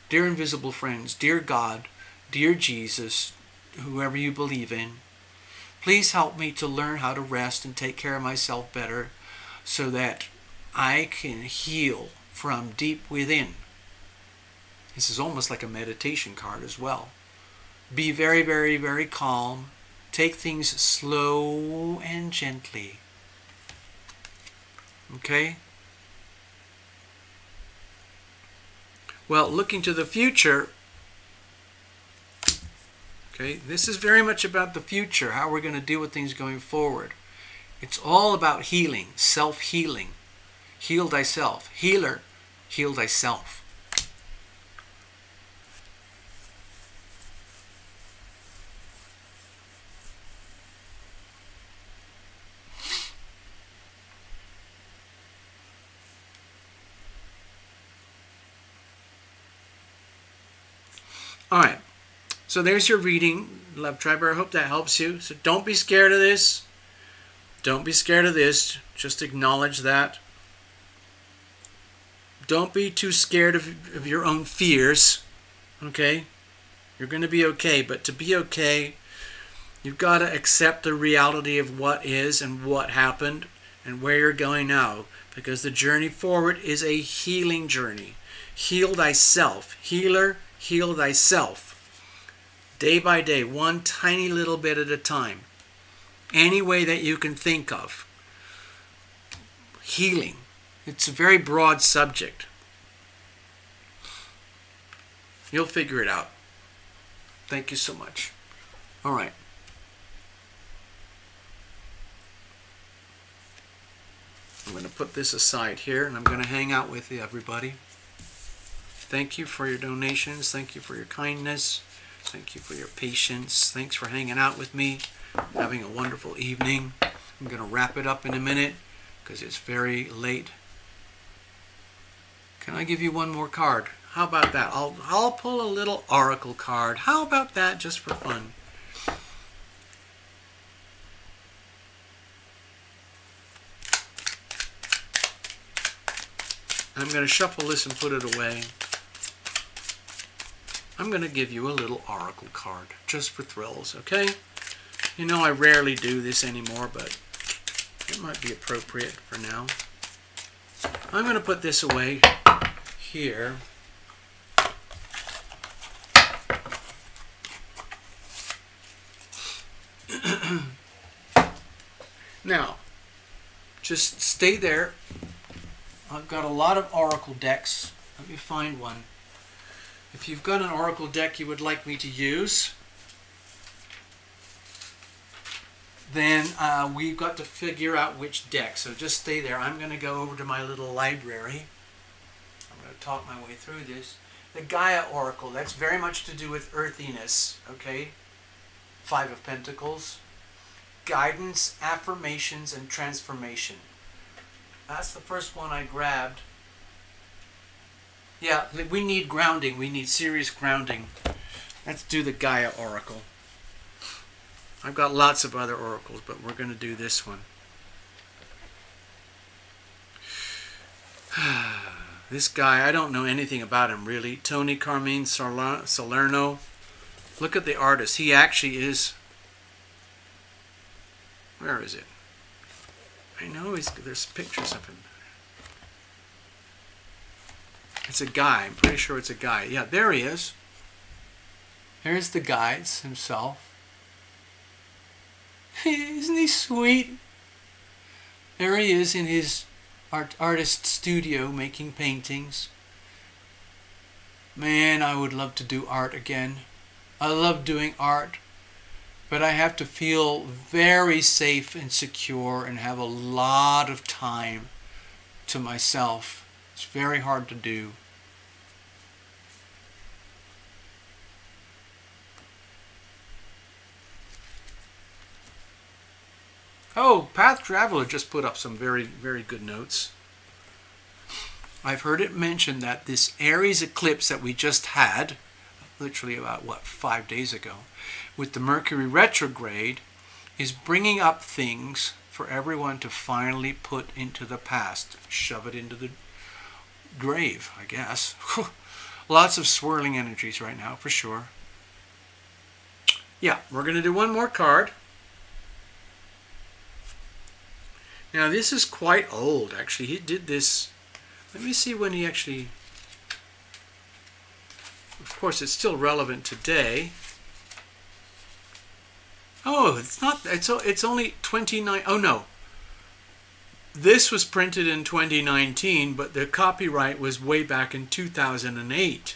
Dear invisible friends, dear God, dear Jesus, whoever you believe in, please help me to learn how to rest and take care of myself better. so that I can heal from deep within. This is almost like a meditation card as well. Be very, very, very calm. Take things slow and gently. Okay? Well, looking to the future, okay, this is very much about the future, how we're going to deal with things going forward. It's all about healing, self-healing. Heal thyself. Healer, heal thyself. All right, so there's your reading, Love Triber. I hope that helps you. So don't be scared of this. Don't be scared of this. Just acknowledge that. Don't be too scared of your own fears. Okay? You're going to be okay. But to be okay, you've got to accept the reality of what is and what happened and where you're going now. Because the journey forward is a healing journey. Heal thyself. Healer, heal thyself. Day by day, one tiny little bit at a time. Any way that you can think of. Healing. It's a very broad subject. You'll figure it out. Thank you so much. All right. I'm going to put this aside here, and I'm going to hang out with you, everybody. Thank you for your donations. Thank you for your kindness. Thank you for your patience. Thanks for hanging out with me. Having a wonderful evening. I'm going to wrap it up in a minute because it's very late. Can I give you one more card? How about that? I'll pull a little oracle card. How about that, just for fun? I'm going to shuffle this and put it away. I'm going to give you a little oracle card, just for thrills, okay? You know I rarely do this anymore, but it might be appropriate for now. I'm going to put this away here. Now, just stay there. I've got a lot of oracle decks. Let me find one. If you've got an oracle deck you would like me to use, then we've got to figure out which deck. So just stay there. I'm going to go over to my little library. I'm going to talk my way through this. The Gaia Oracle, that's very much to do with earthiness, okay? Five of Pentacles. Guidance, affirmations, and transformation. That's the first one I grabbed. Yeah, we need grounding. We need serious grounding. Let's do the Gaia Oracle. I've got lots of other oracles, but we're going to do this one. This guy, I don't know anything about him really. Tony Carmine Salerno. Look at the artist. He actually is... Where is it? I know there's pictures of him. It's a guy. I'm pretty sure it's a guy. Yeah, there he is. There's the guy himself. Isn't he sweet? There he is in his artist studio making paintings. Man, I would love to do art again. I love doing art. But I have to feel very safe and secure and have a lot of time to myself. It's very hard to do. Oh, Path Traveler just put up some very, very good notes. I've heard it mentioned that this Aries eclipse that we just had, literally about, 5 days ago, with the Mercury retrograde, is bringing up things for everyone to finally put into the past. Shove it into the grave, I guess. Lots of swirling energies right now, for sure. Yeah, we're going to do one more card. Now this is quite old, actually. He did this, let me see when he actually, of course it's still relevant today. Oh, it's not, it's only 29, oh no. This was printed in 2019, but the copyright was way back in 2008.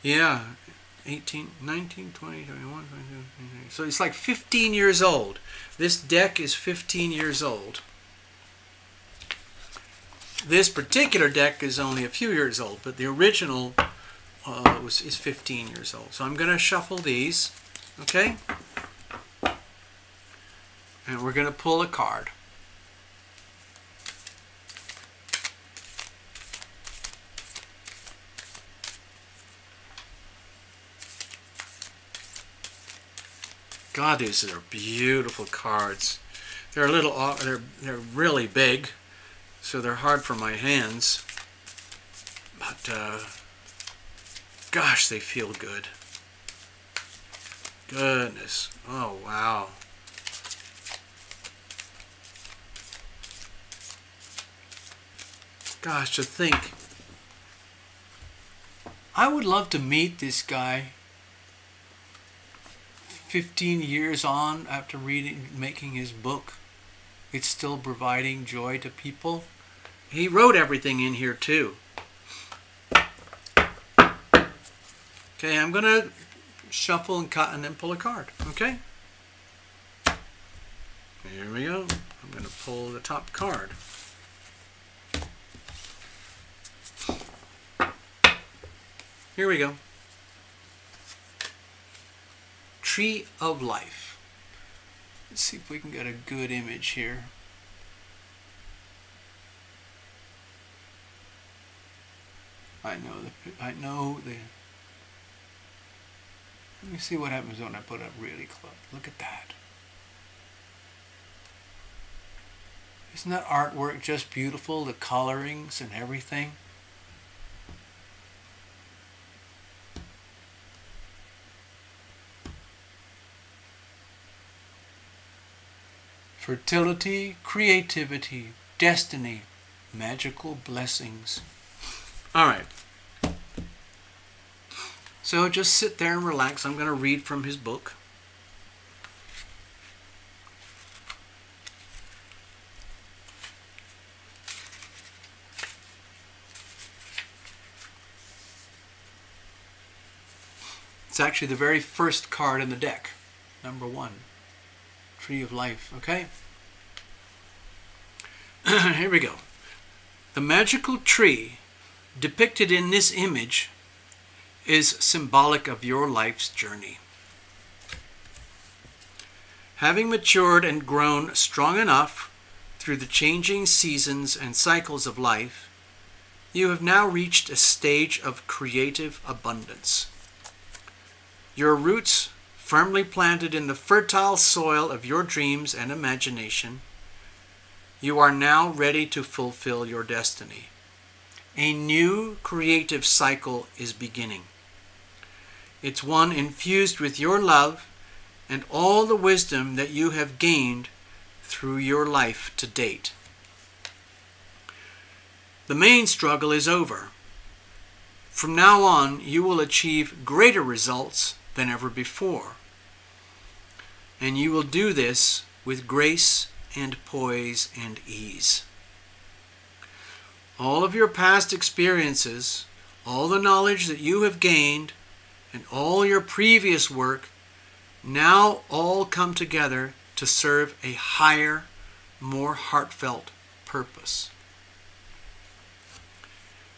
Yeah, 18, 19, 20, 21, 22, 23. So it's like 15 years old. This deck is 15 years old. This particular deck is only a few years old, but the original is 15 years old. So I'm going to shuffle these, okay? And we're going to pull a card. God, these are beautiful cards. They're a little, they're really big, so they're hard for my hands. But gosh, they feel good. Goodness. Oh, wow. Gosh, to think. I would love to meet this guy 15 years on after making his book. It's still providing joy to people. He wrote everything in here too. Okay, I'm going to shuffle and cut and then pull a card. Okay? Here we go. I'm going to pull the top card. Here we go. Tree of Life. Let's see if we can get a good image here. I know the. Let me see what happens when I put it really close. Look at that. Isn't that artwork just beautiful? The colorings and everything. Fertility, creativity, destiny, magical blessings. All right. So just sit there and relax. I'm going to read from his book. It's actually the very first card in the deck. Number 1. Tree of Life, okay? Here we go. The magical tree depicted in this image is symbolic of your life's journey. Having matured and grown strong enough through the changing seasons and cycles of life, you have now reached a stage of creative abundance. Your roots firmly planted in the fertile soil of your dreams and imagination, you are now ready to fulfill your destiny. A new creative cycle is beginning. It's one infused with your love and all the wisdom that you have gained through your life to date. The main struggle is over. From now on, you will achieve greater results than ever before. And you will do this with grace and poise and ease. All of your past experiences, all the knowledge that you have gained, and all your previous work now all come together to serve a higher, more heartfelt purpose.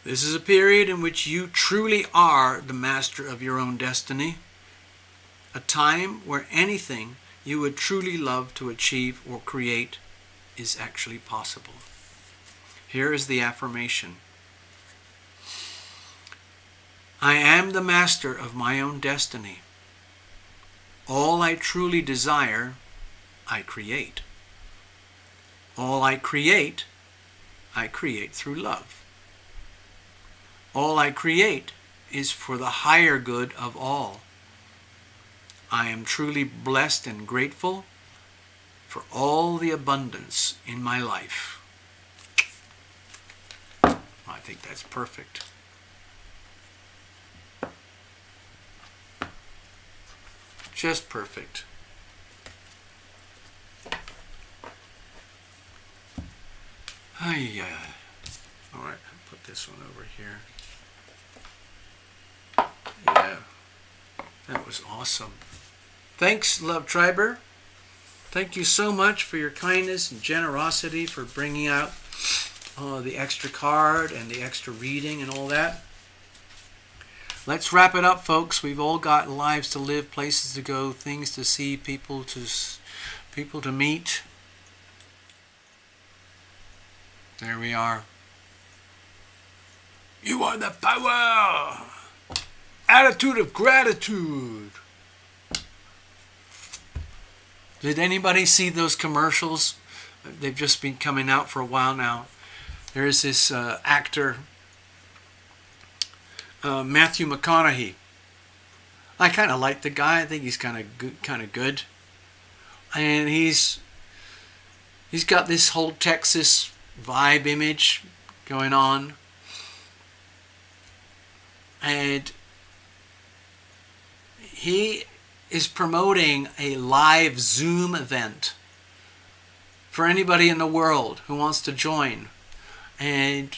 This is a period in which you truly are the master of your own destiny, a time where anything you would truly love to achieve or create is actually possible. Here is the affirmation. I am the master of my own destiny. All I truly desire, I create. All I create through love. All I create is for the higher good of all. I am truly blessed and grateful for all the abundance in my life. I think that's perfect. Just perfect. All right, I'll put this one over here. Yeah, that was awesome. Thanks, Love Triber. Thank you so much for your kindness and generosity for bringing out the extra card and the extra reading and all that. Let's wrap it up, folks. We've all got lives to live, places to go, things to see, people to meet. There we are. You are the power. Attitude of gratitude. Did anybody see those commercials? They've just been coming out for a while now. There's this actor, Matthew McConaughey. I kind of like the guy. I think he's kind of good. And he's got this whole Texas vibe image going on. And he is promoting a live Zoom event for anybody in the world who wants to join. And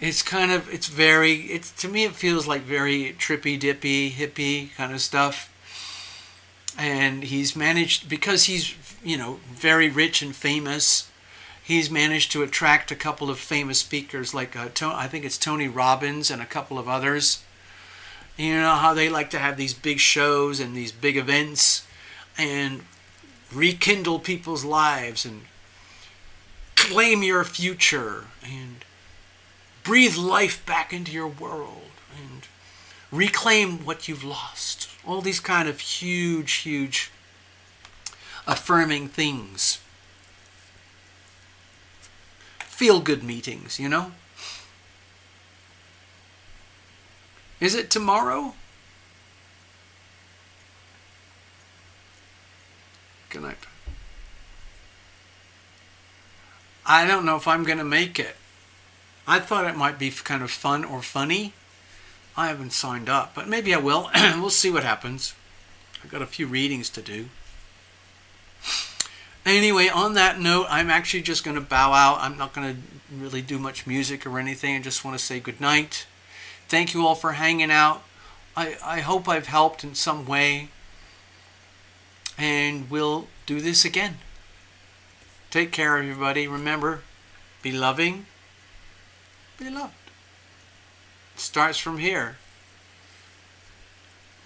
to me it feels like very trippy dippy hippie kind of stuff. And he's managed, because he's very rich and famous, he's managed to attract a couple of famous speakers like I think it's Tony Robbins and a couple of others. You know how they like to have these big shows and these big events and rekindle people's lives and claim your future and breathe life back into your world and reclaim what you've lost. All these kind of huge affirming things. Feel-good meetings, you know? Is it tomorrow? Good night. I don't know if I'm going to make it. I thought it might be kind of fun or funny. I haven't signed up, but maybe I will. We'll see what happens. I've got a few readings to do. Anyway, on that note, I'm actually just going to bow out. I'm not going to really do much music or anything. I just want to say good night. Thank you all for hanging out. I hope I've helped in some way. And we'll do this again. Take care, everybody. Remember, be loving, be loved. It starts from here.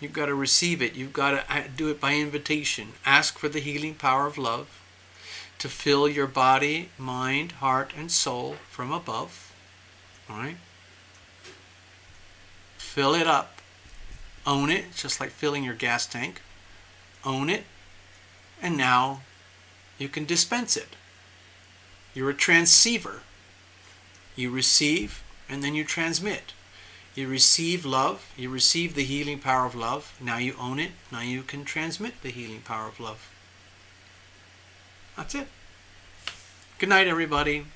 You've got to receive it. You've got to do it by invitation. Ask for the healing power of love to fill your body, mind, heart, and soul from above. All right? Fill it up. Own it, just like filling your gas tank. Own it. And now you can dispense it. You're a transceiver. You receive and then you transmit. You receive love. You receive the healing power of love. Now you own it. Now you can transmit the healing power of love. That's it. Good night, everybody.